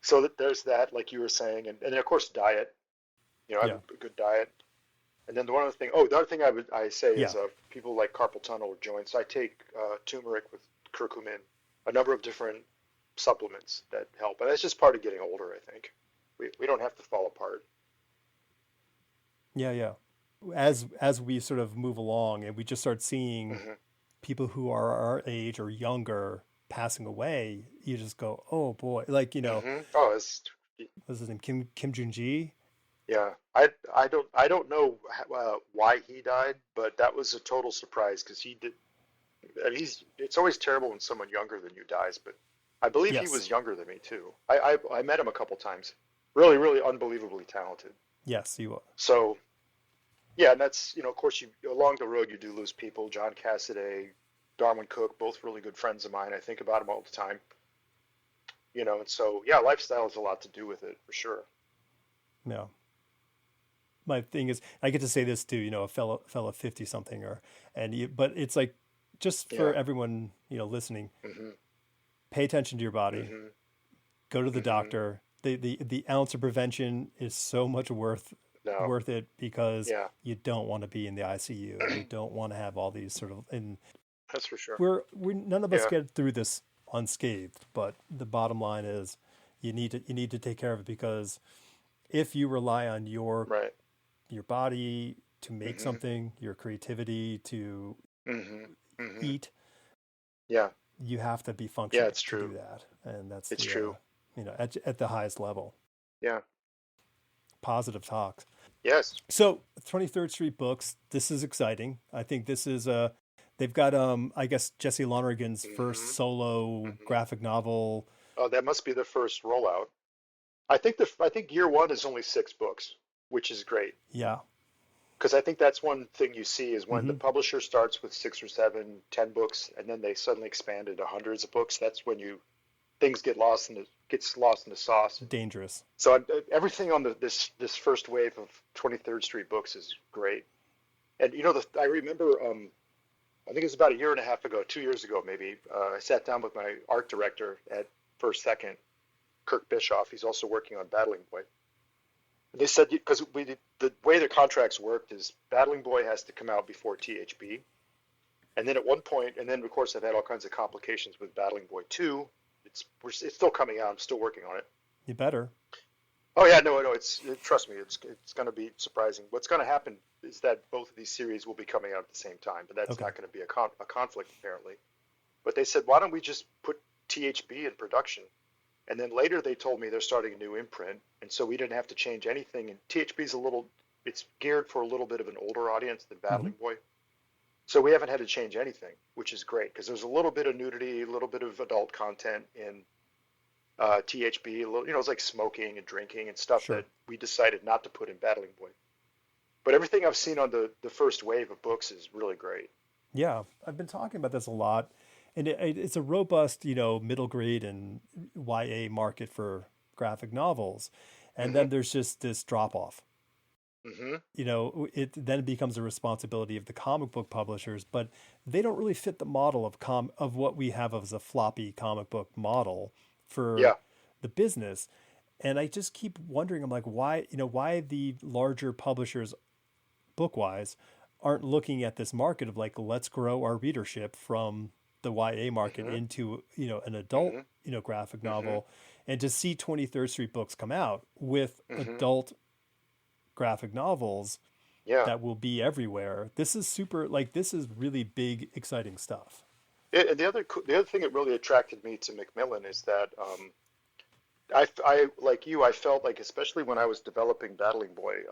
So there's that, like you were saying, and then of course diet. I have Yeah. a good diet. And then the one other thing, oh, the other thing I say Yeah. is people like carpal tunnel or joints. I take turmeric with curcumin, a number of different supplements that help, and that's just part of getting older. I think we don't have to fall apart. Yeah. Yeah. As we sort of move along and we just start seeing Hmm. people who are our age or younger passing away, you just go, oh boy, like Oh, it's what's his name, Kim Jun Ji? yeah. I don't know why he died, but that was a total surprise because he did. And it's always terrible when someone younger than you dies, but I believe he Yes, was younger than me too. I met him a couple times. Really, really unbelievably talented. yes, he was. So yeah, and that's of course you along the road you do lose people. John Cassaday, Darwin Cook, both really good friends of mine. I think about them all the time. And so yeah, lifestyle has a lot to do with it for sure. No, my thing is, I get to say this to a fellow 50 something but it's like just for Yeah. everyone listening, Hmm. pay attention to your body, Hmm. go to the Hmm. doctor. The ounce of prevention is so much No. worth it because Yeah. you don't want to be in the ICU. You don't want to have all these sort of, and That's for sure. we none of us Yeah. get through this unscathed, but the bottom line is you need to take care of it because if you rely on Right. your body to make Hmm. something, your creativity to Hmm. Hmm. eat, Yeah. you have to be Yeah. functioning It's to do true. that, and that's It's the true. at the highest level. Yeah. Positive talks. Yes. So 23rd Street Books, this is exciting. I think this is they've got I guess Jesse Lonergan's first Hmm. solo Hmm. graphic novel. Oh, that must be the first rollout. I think year one is only 6 books, which is great Yeah. because I think that's one thing you see is when the Hmm. publisher starts with 6 or 7, 10 books, and then they suddenly expand into hundreds of books. That's when things gets lost in the sauce. Dangerous. So everything on this first wave of 23rd Street books is great. And I remember I think it was about a year and a half ago, 2 years ago maybe. I sat down with my art director at First Second, Kirk Bischoff. He's also working on Battling Boy. And they said because the way the contracts worked is Battling Boy has to come out before THB, and then at one point, and then of course I've had all kinds of complications with Battling Boy 2. It's still coming out. I'm still working on it. You better. Oh yeah, no, trust me, it's going to be surprising. What's going to happen is that both of these series will be coming out at the same time, but that's Okay. not going to be a conflict apparently. But they said, why don't we just put THB in production? And then later they told me they're starting a new imprint, and so we didn't have to change anything. And THB's it's geared for a little bit of an older audience than Mm-hmm. Battling Boy. So we haven't had to change anything, which is great because there's a little bit of nudity, a little bit of adult content in THB. It's like smoking and drinking and stuff Sure. that we decided not to put in Battling Boy. But everything I've seen on the first wave of books is really great. Yeah, I've been talking about this a lot, and it's a robust, middle grade and YA market for graphic novels, and Hmm. then there's just this drop off. Hmm. It then becomes a responsibility of the comic book publishers, but they don't really fit the model of what we have as a floppy comic book model for Yeah. the business. And I just keep wondering, I'm like, why the larger publishers book wise aren't looking at this market of like, let's grow our readership from the YA market Hmm. into, an adult, Hmm. graphic Hmm. novel, and to see 23rd Street books come out with Hmm. adult graphic novels Yeah. that will be everywhere. This is this is really big, exciting stuff. And the other thing that really attracted me to Macmillan is that I like you, I felt like especially when I was developing Battling Boy,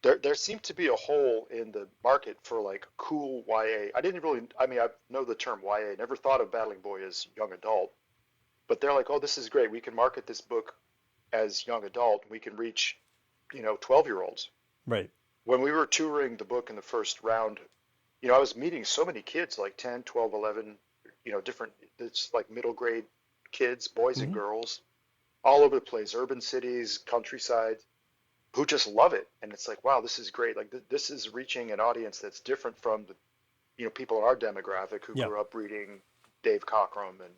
there seemed to be a hole in the market for like cool YA. I didn't really, I mean, I know the term YA, never thought of Battling Boy as young adult, but they're like, oh, this is great. We can market this book as young adult. We can reach, 12-year-olds. Right. When we were touring the book in the first round, I was meeting so many kids, like 10, 12, 11, different, it's like middle grade kids, boys and Hmm. girls, all over the place, urban cities, countryside, who just love it. And it's like, wow, this is great. Like this is reaching an audience that's different from the, people in our demographic who Yeah. grew up reading Dave Cockrum and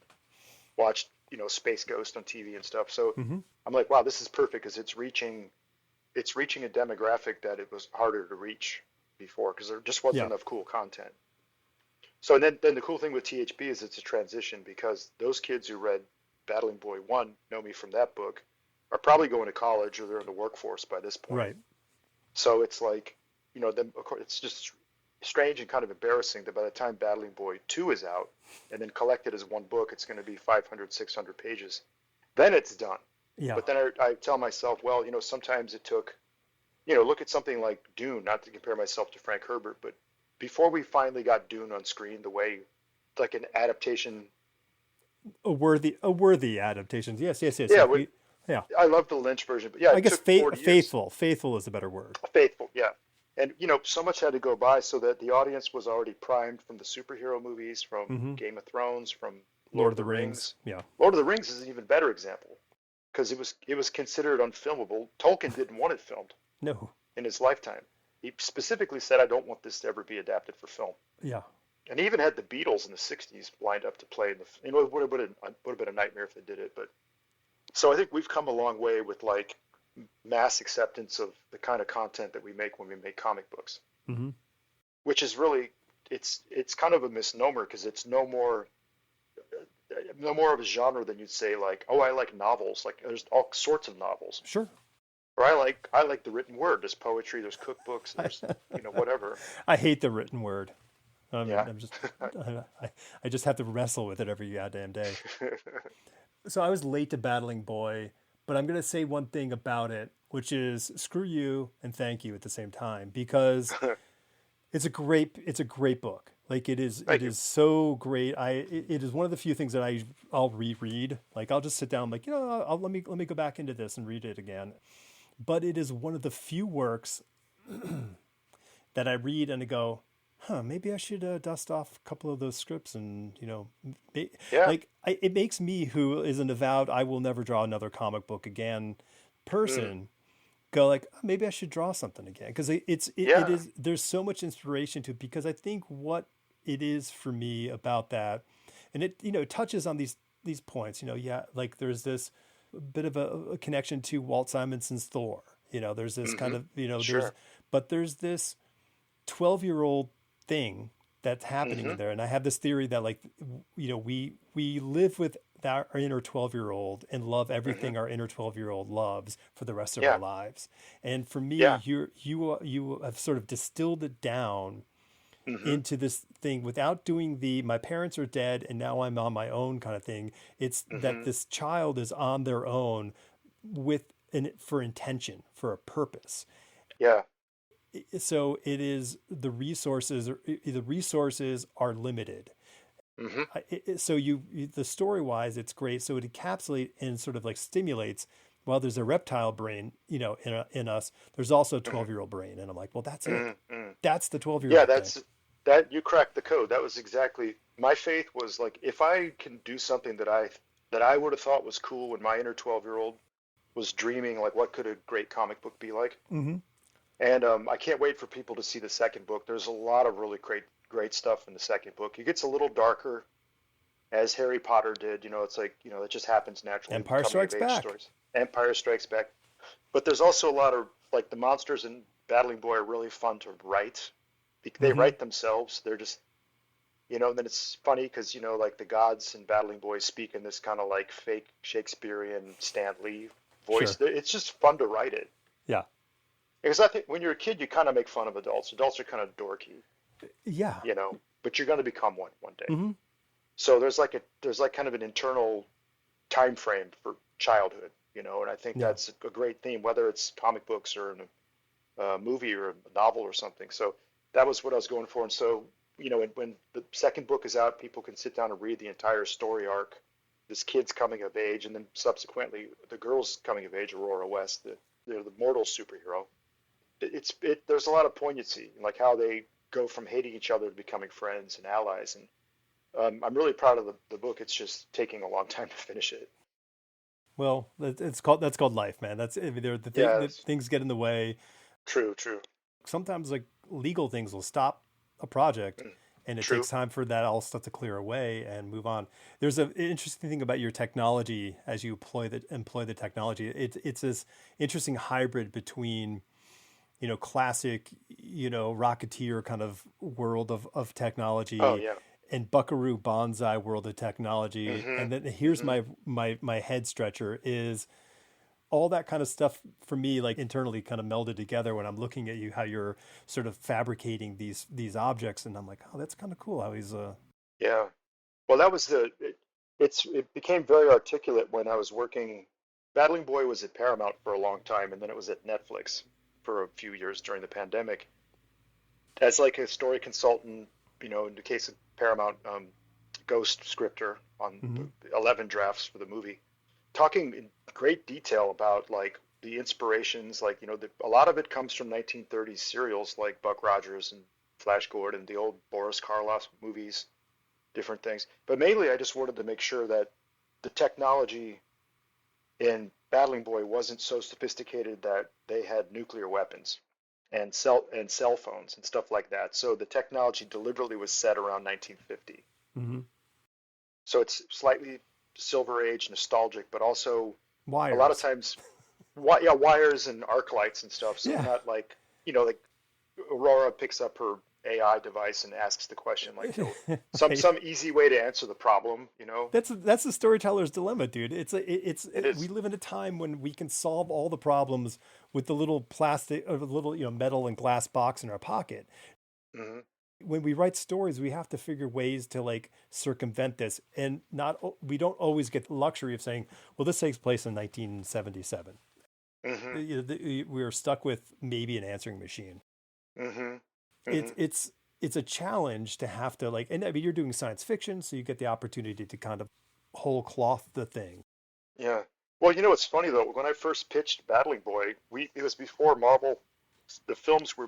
watched, Space Ghost on TV and stuff. So Hmm. I'm like, wow, this is perfect because it's reaching a demographic that it was harder to reach before because there just wasn't Yeah. enough cool content. So and then the cool thing with THB is it's a transition because those kids who read Battling Boy 1 know me from that book are probably going to college or they're in the workforce by this point. Right. So it's like, then of course it's just strange and kind of embarrassing that by the time Battling Boy 2 is out and then collected as one book, it's going to be 500, 600 pages. Then it's done. Yeah. But then I tell myself, well, sometimes it took, look at something like Dune, not to compare myself to Frank Herbert, but before we finally got Dune on screen, the way like an adaptation. A worthy adaptation. Yes. Yes. Yes. Yeah, Like yeah. I love the Lynch version, but yeah, I it guess took 40 years. faithful is a better word. Faithful, yeah. And so much had to go by so that the audience was already primed from the superhero movies, from Hmm. Game of Thrones, from Lord Lord of of the the Rings. Rings. Yeah. Lord of the Rings is an even better example because it was considered unfilmable. Tolkien didn't want it filmed No. in his lifetime. He specifically said, "I don't want this to ever be adapted for film." Yeah. And he even had the Beatles in the '60s lined up to play in the. It would have been a nightmare if they did it. But so I think we've come a long way with like mass acceptance of the kind of content that we make when we make comic books, Hmm. which is really it's kind of a misnomer because it's no more of a genre than you'd say like, oh, I like novels. Like there's all sorts of novels, Sure. or I like the written word. There's poetry, there's cookbooks, there's whatever. I hate the written word. Yeah. I'm just, I just have to wrestle with it every goddamn day. So I was late to Battling Boy, but I'm gonna say one thing about it, which is screw you and thank you at the same time because it's a great book. Like it Thank you. is so great. It is one of the few things that I'll reread. Like I'll just sit down, like let me go back into this and read it again. But it is one of the few works that I read and I go, maybe I should dust off a couple of those scripts and, Yeah. like, it makes me, who is an avowed, I will never draw another comic book again Mm. person, go like, "Oh, maybe I should draw something again." Because it Yeah. is, there's so much inspiration to it, because I think what it is for me about that, and it touches on these points, yeah, like there's this bit of a connection to Walt Simonson's Thor. There's this kind Hmm. of, Sure. there's this 12-year-old thing that's happening in Hmm. there. And I have this theory that, like, we live with our inner 12-year-old and love Hmm. everything our inner 12-year-old loves for the rest of our Yeah. lives. And for me, Yeah. you have sort of distilled it down Hmm. into this thing without doing the "my parents are dead and now I'm on my own" kind of thing. It's that Hmm. this child is on their own with for intention, for a purpose. Yeah. So it is, the resources are limited. Hmm. So the story wise, it's great. So it encapsulates and sort of like stimulates. While there's a reptile brain, in us, there's also a Hmm. 12-year-old brain. And I'm like, well, that's it. Hmm. That's the 12 year Yeah, old thing. that's that you cracked the code. That was exactly my faith was like if I can do something that I would have thought was cool when my inner 12-year-old was dreaming like what could a great comic book be like? Mm-hmm. And I can't wait for people to see the second book. There's a lot of really great stuff in the second book. It gets a little darker as Harry Potter did. It's like, it just happens naturally with Empire coming Strikes of age Back. stories. Empire Strikes Back. But there's also a lot of like the monsters in Battling Boy are really fun to write. They Mm-hmm. write themselves. They're just and then it's funny because, like the gods in Battling Boys speak in this kind of like fake Shakespearean Stan Lee voice. Sure. It's just fun to write it. Yeah. Because I think when you're a kid, you kind of make fun of adults. Adults are kind of dorky, Yeah. but you're going to become one day. Mm-hmm. So there's like kind of an internal time frame for childhood, and I think Yeah. that's a great theme, whether it's comic books or a movie or a novel or something. So that was what I was going for. And so, when the second book is out, people can sit down and read the entire story arc, this kid's coming of age, and then subsequently the girl's coming of age, Aurora West, they're the mortal superhero. There's a lot of poignancy, like how they go from hating each other to becoming friends and allies. And I'm really proud of the book. It's just taking a long time to finish it. Well, that's called life, man. That's, I mean, the Yes, things get in the way. true, true, Sometimes, like, legal things will stop a project, mm, and it takes true. time for that all stuff to clear away and move on. There's an interesting thing about your technology as you employ the technology. It's this interesting hybrid between, classic, Rocketeer kind of world of Oh technology, yeah. and Buckaroo Banzai world of technology. Hmm. And then here's Hmm. my head stretcher is all that kind of stuff for me, like, internally kind of melded together when I'm looking at you, how you're sort of fabricating these objects. And I'm like, oh, that's kind of cool how he's Yeah. Well, that was it became very articulate when I was working. Battling Boy was at Paramount for a long time, and then it was at Netflix for a few years during the pandemic as like a story consultant. In the case of Paramount, ghost scripter on mm-hmm. the 11 drafts for the movie, talking in great detail about like the inspirations, like a lot of it comes from 1930s serials like Buck Rogers and Flash Gordon, the old Boris Karloff movies, different things. But mainly, I just wanted to make sure that the technology in Battling Boy wasn't so sophisticated that they had nuclear weapons and cell phones and stuff like that. So the technology deliberately was set around 1950. Mm-hmm. So it's slightly Silver Age nostalgic, but also a lot of Wires. times, yeah, wires and arc lights and stuff. So Yeah. not like, like Aurora picks up her AI device and asks the question, like, Right. some easy way to answer the problem. That's the storyteller's dilemma, dude. It We is. live in a time when we can solve all the problems with the little plastic or the little, metal and glass box in our pocket. Hmm. When we write stories, we have to figure ways to, like, circumvent this, and not we don't always get the luxury of saying, well, this takes place in 1977. Hmm. We're stuck with maybe an answering machine. Hmm. It's Hmm. it's it's a challenge to have to, like, and I mean, you're doing science fiction, so you get the opportunity to kind of whole cloth the thing. Yeah. Well, it's funny though. When I first pitched Battling Boy, it was before Marvel. The films were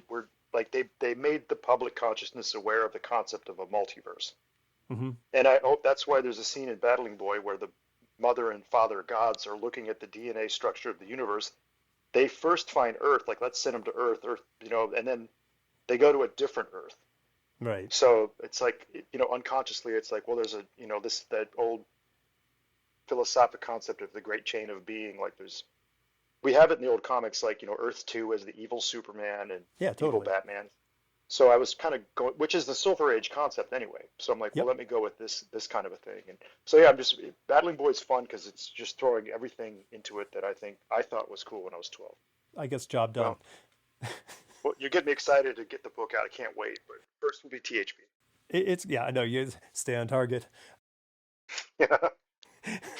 Like they made the public consciousness aware of the concept of a multiverse. Mm-hmm. And I hope that's why there's a scene in Battling Boy where the mother and father gods are looking at the DNA structure of the universe. They first find Earth, like let's send them to Earth, Earth, and then they go to a different Earth. Right. So it's like, unconsciously, it's like, well, there's that old philosophic concept of the great chain of being. Like we have it in the old comics, like, Earth 2 as the evil Superman and Yeah, evil totally. Batman. So I was kind of going, which is the Silver Age concept anyway. So I'm like, well, Yep. let me go with this kind of a thing. And so yeah, I'm just Battling Boy's fun because it's just throwing everything into it that I thought was cool when I was 12. I guess job done. Well, well, you're getting me excited to get the book out. I can't wait. But first will be THB. It's yeah, I know you stay on target. Yeah,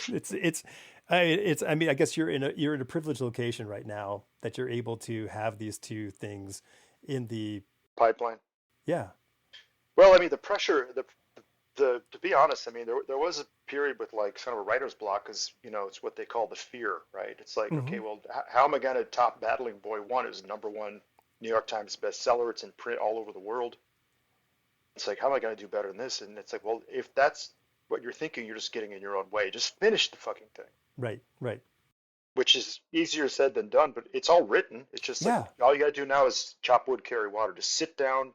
It's I mean, I guess you're in a privileged location right now that you're able to have these two things in the pipeline. yeah. Well, I mean, the pressure, the to be honest, I mean, there was a period with like kind of a writer's block because it's what they call the fear, right? It's like, Hmm. okay, well, how am I going to top Battling Boy One is number one New York Times bestseller. It's in print all over the world. It's like, how am I going to do better than this? And it's like, well, if that's what you're thinking, you're just getting in your own way. Just finish the fucking thing, Right, right. which is easier said than done, but it's all written. It's just like Yeah. all you got to do now is chop wood, carry water. Just sit down,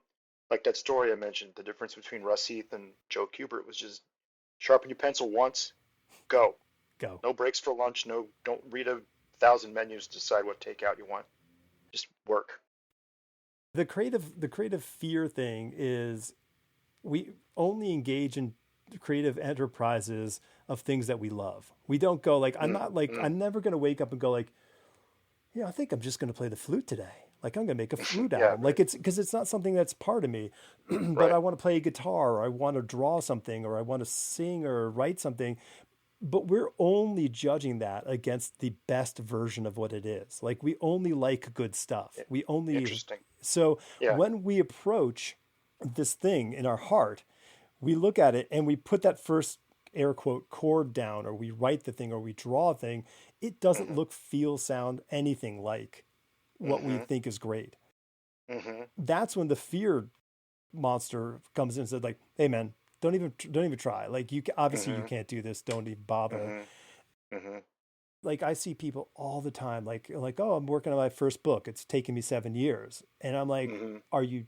like that story I mentioned. The difference between Russ Heath and Joe Kubert was just sharpen your pencil once, go. Go. No breaks for lunch. No, don't read 1,000 menus to decide what takeout you want. Just work. The creative fear thing is we only engage in creative enterprises of things that we love. We don't go like I'm Mm, not like mm. I'm never going to wake up and go like, yeah, I think I'm just going to play the flute today. Like I'm going to make a flute Yeah, album. right, Like it's because it's not something that's part of me. But right. I want to play a guitar or I want to draw something or I want to sing or write something. But we're only judging that against the best version of what it is. Like we only like good stuff. I- We only Interesting. so Yeah. when we approach this thing in our heart, we look at it and we put that first air quote chord down or we write the thing or we draw a thing. It doesn't Hmm. look, feel, sound anything like what we Hmm. think is great. Hmm. That's when the fear monster comes in and says like, "Hey man, don't even try. Like obviously you Hmm. can't do this. Don't even bother." Hmm. Hmm. Like I see people all the time like, "Oh, I'm working on my first book. It's taken me 7 years." And I'm like, Hmm. "Are you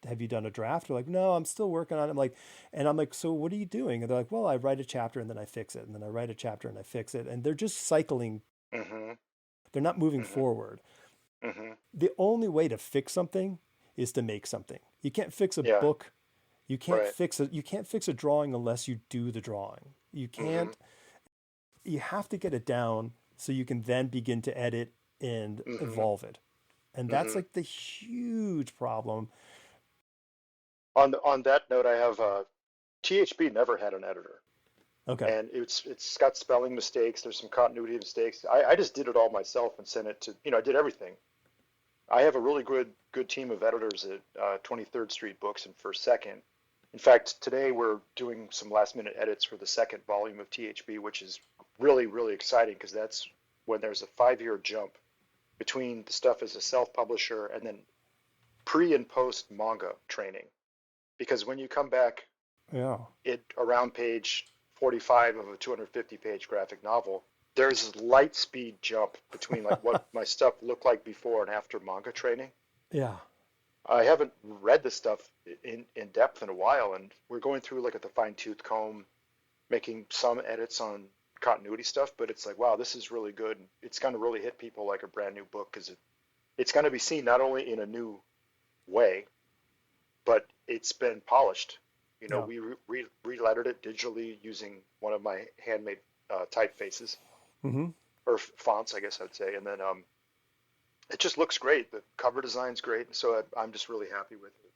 have you done a draft?" They're like, "No, I'm still working on it." I'm like, "So what are you doing?" And they're like, "Well, I write a chapter and then I fix it, and then I write a chapter and I fix it." And they're just cycling. Hmm. They're not moving Hmm. forward. Hmm. The only way to fix something is to make something. You can't fix a Yeah, book. right. You can't fix a drawing unless you do the drawing. You Hmm. can't you have to get it down so you can then begin to edit and Hmm. evolve it. And that's Hmm. like the huge problem. On that note, I have THB never had an editor, Okay. and it's got spelling mistakes. There's some continuity mistakes. I just did it all myself and sent it to I did everything. I have a really good team of editors at 23rd Street Books and First Second. In fact, today we're doing some last minute edits for the second volume of THB, which is really exciting because that's when there's a 5 year jump between the stuff as a self publisher and then pre and post manga training. Because when you come back Yeah. it around page 45 of a 250-page graphic novel, there's a light speed jump between like what my stuff looked like before and after manga training. Yeah. I haven't read this stuff in depth in a while, and we're going through like at the fine tooth comb, making some edits on continuity stuff. But it's like, wow, this is really good. It's going to really hit people like a brand new book because it's going to be seen not only in a new way, but it's been polished. Yeah. We re-lettered it digitally using one of my handmade typefaces Hmm. or fonts, I guess I'd say, and then it just looks great. The cover design's great, so I'm just really happy with it.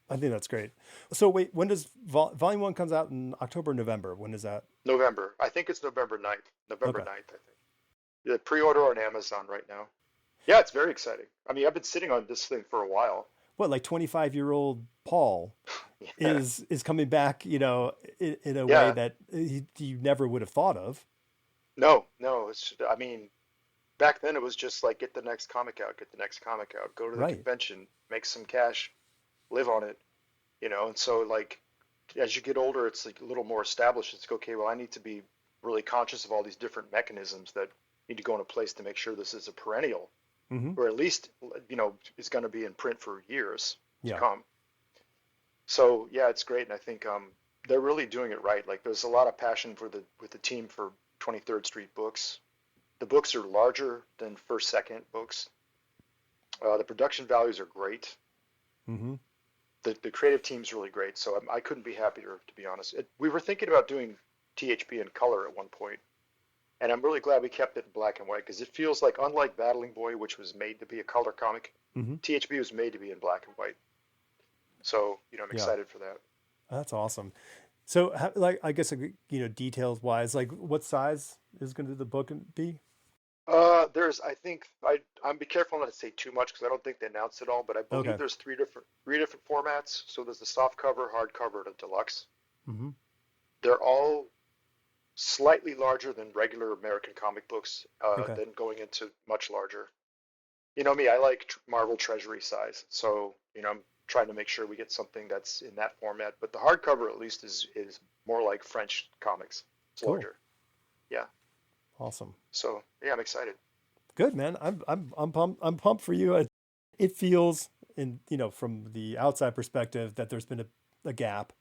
I think that's great. So wait, when does volume one comes out in October, November? When is that? November, I think it's November 9th. November Okay. 9th, I think. The pre-order on Amazon right now. Yeah, it's very exciting. I mean, I've been sitting on this thing for a while. What, like 25-year-old Paul Yeah, is coming back, in a way yeah. that you never would have thought of. No, no. I mean, back then it was just like get the next comic out, get the next comic out, go to the Right. convention, make some cash, live on it, and so like as you get older, it's like a little more established. It's like, okay, well, I need to be really conscious of all these different mechanisms that need to go into place to make sure this is a perennial, Mm-hmm. or at least, is going to be in print for years to Yeah. come. So yeah, it's great, and I think they're really doing it right. Like there's a lot of passion for the with the team for 23rd Street Books. The books are larger than First Second books. The production values are great. Mm-hmm. The creative team's really great. So I couldn't be happier, to be honest. We were thinking about doing THB in color at one point, and I'm really glad we kept it in black and white because it feels like, unlike Battling Boy, which was made to be a color comic, Mm-hmm. THB was made to be in black and white. So I'm Yeah. excited for that. That's awesome. So, like, I guess, details wise, like, what size is going to the book be? I think I'm be careful not to say too much because I don't think they announced it all, but I believe Okay. there's three different formats. So there's the soft cover, hardcover, and a deluxe. Mm-hmm. They're all slightly larger than regular American comic books, Okay. then going into much larger. You know me, I like Marvel Treasury size, so I'm trying to make sure we get something that's in that format. But the hardcover at least is more like French comics. It's Cool. larger. Yeah. Awesome. So yeah, I'm excited. Good, man. I'm pumped. I'm pumped for you. It feels, in from the outside perspective, that there's been a gap,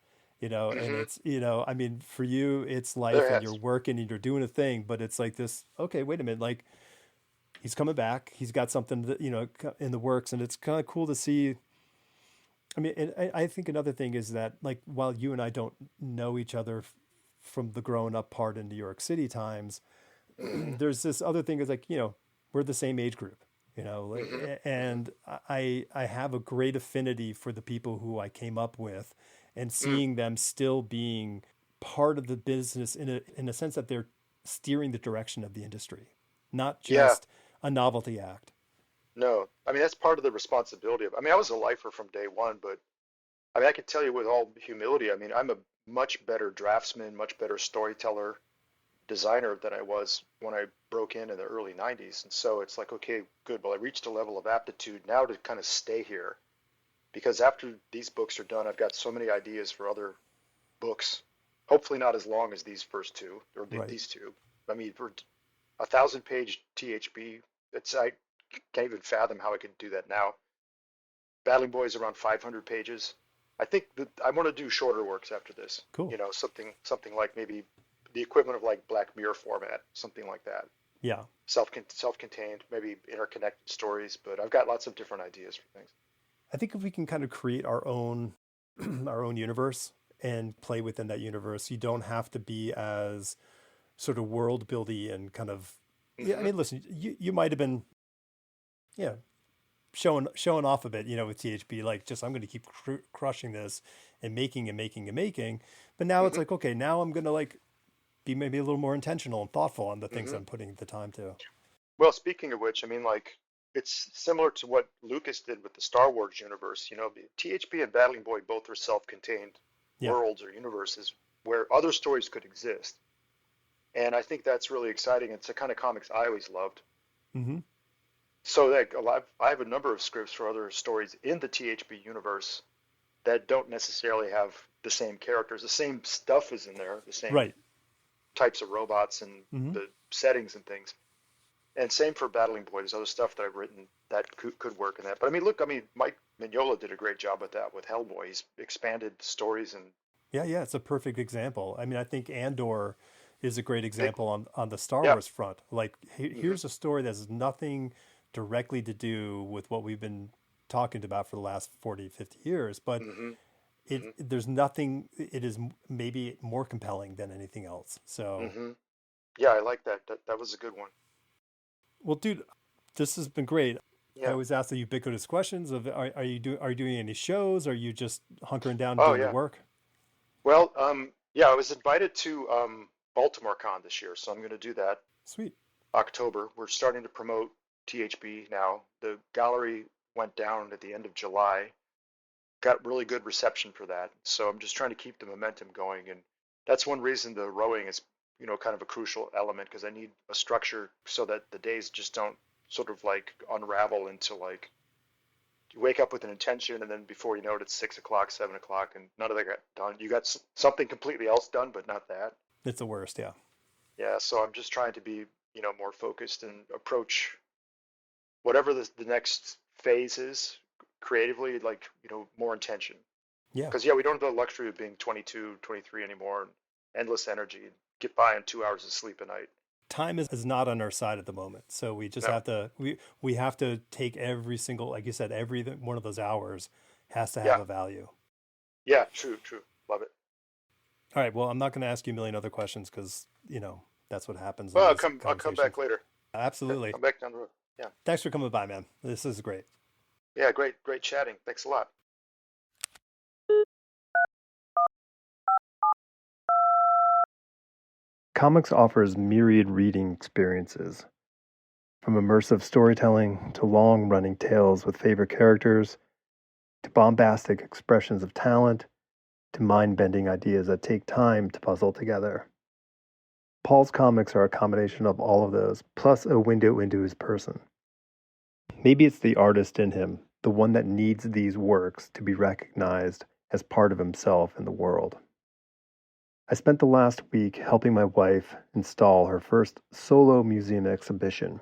and Hmm. it's, I mean, for you, it's There life and you're has. working and you're doing a thing, but it's like this, okay, wait a minute, like he's coming back. He's got something that, in the works, and it's kind of cool to see. I mean, and I think another thing is that, like, while you and I don't know each other from the growing up part in New York City times, Hmm. there's this other thing is like, we're the same age group, Hmm. Hmm. and I have a great affinity for the people who I came up with, and Mm. seeing them still being part of the business in a sense that they're steering the direction of the industry, not Yeah. just a novelty act. No. I mean, that's part of the responsibility of. I mean, I was a lifer from day one, but I mean, I can tell you with all humility, I mean, I'm a much better draftsman, much better storyteller, designer than I was when I broke in the early 90s. And so it's like, okay, good. Well, I reached a level of aptitude now to kind of stay here because after these books are done, I've got so many ideas for other books. Hopefully not as long as these first two or Right. these two. I mean, for a 1,000-page THB, I can't even fathom how I can do that now. Battling Boy is around 500 pages. I think that I want to do shorter works after this. Cool. Something like maybe the equivalent of like Black Mirror format, something like that. Yeah. Self-contained, maybe interconnected stories. But I've got lots of different ideas for things. I think if we can kind of create our own our own universe and play within that universe, you don't have to be as sort of world buildy and kind of, yeah. I Hmm. mean, listen, you might have been, yeah, showing off a bit, with THB, like, just I'm going to keep crushing this and making and making and making. But now it's Hmm. like, okay, now I'm going to, like, be maybe a little more intentional and thoughtful on the things Hmm. I'm putting the time to. Well, speaking of which, I mean, like, it's similar to what Lucas did with the Star Wars universe. THB and Battling Boy both are self-contained Yeah. worlds or universes where other stories could exist. And I think that's really exciting. It's the kind of comics I always loved. Mm-hmm. So like I have a number of scripts for other stories in the THB universe that don't necessarily have the same characters. The same stuff is in there, the same Right. types of robots and Mm-hmm. the settings and things. And same for Battling Boy. There's other stuff that I've written that could work in that. But I mean, look, I mean, Mike Mignola did a great job with that with Hellboy. He's expanded stories and Yeah, yeah, it's a perfect example. I mean, I think Andor is a great big, example on the Star yeah. Wars front. Like, Hmm. here's a story that has nothing directly to do with what we've been talking about for the last 40, 50 years, but Hmm. it Hmm. there's nothing, it is maybe more compelling than anything else. So, Hmm. Yeah, I like that. That was a good one. well, dude, this has been great. I Yeah. always ask the ubiquitous questions of, are you doing any shows? Are you just hunkering down and Oh doing the yeah. work? Well, yeah, I was invited to Baltimore Con this year, so I'm going to do that Sweet. October. We're starting to promote THB now. The gallery went down at the end of July. Got really good reception for that. So I'm just trying to keep the momentum going, and that's one reason the rowing is kind of a crucial element because I need a structure so that the days just don't sort of like unravel into like you wake up with an intention and then before you know it, it's 6 o'clock, 7 o'clock, and none of that got done. You got something completely else done, but not that. It's the worst, yeah. Yeah, so I'm just trying to be, more focused and approach whatever the next phase is creatively, like, more intention. Yeah. Because, yeah, we don't have the luxury of being 22, 23 anymore and endless energy and get by on 2 hours of sleep a night. Time is not on our side at the moment. So we just No. have to we have to take every single, like you said, every one of those hours has to have Yeah. a value. Yeah, true, true. Love it. All right. Well, I'm not going to ask you a million other questions because, that's what happens in Well, these I'll come back conversations. later. Yeah, Absolutely. come back down the road. Yeah. Thanks for coming by, man. This is great. Yeah, great, great chatting. Thanks a lot. Comics offers myriad reading experiences, from immersive storytelling to long running tales with favorite characters, to bombastic expressions of talent, to mind bending ideas that take time to puzzle together. Paul's comics are a combination of all of those, plus a window into his person. Maybe it's the artist in him, the one that needs these works to be recognized as part of himself in the world. I spent the last week helping my wife install her first solo museum exhibition.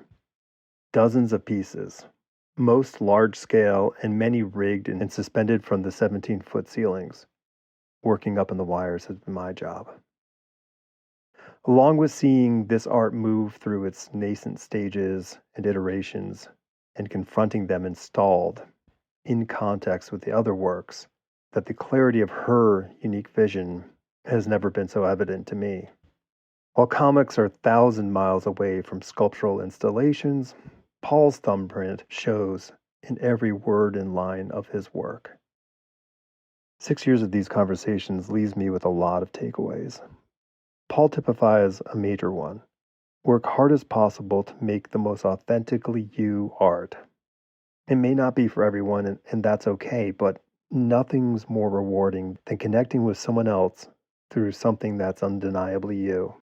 Dozens of pieces, most large scale and many rigged and suspended from the 17-foot ceilings. Working up in the wires has been my job. Along with seeing this art move through its nascent stages and iterations and confronting them installed in context with the other works, that the clarity of her unique vision has never been so evident to me. While comics are 1,000 miles away from sculptural installations, Paul's thumbprint shows in every word and line of his work. 6 years of these conversations leaves me with a lot of takeaways. Paul typifies a major one. Work hard as possible to make the most authentically you art. It may not be for everyone, and that's okay, but nothing's more rewarding than connecting with someone else through something that's undeniably you.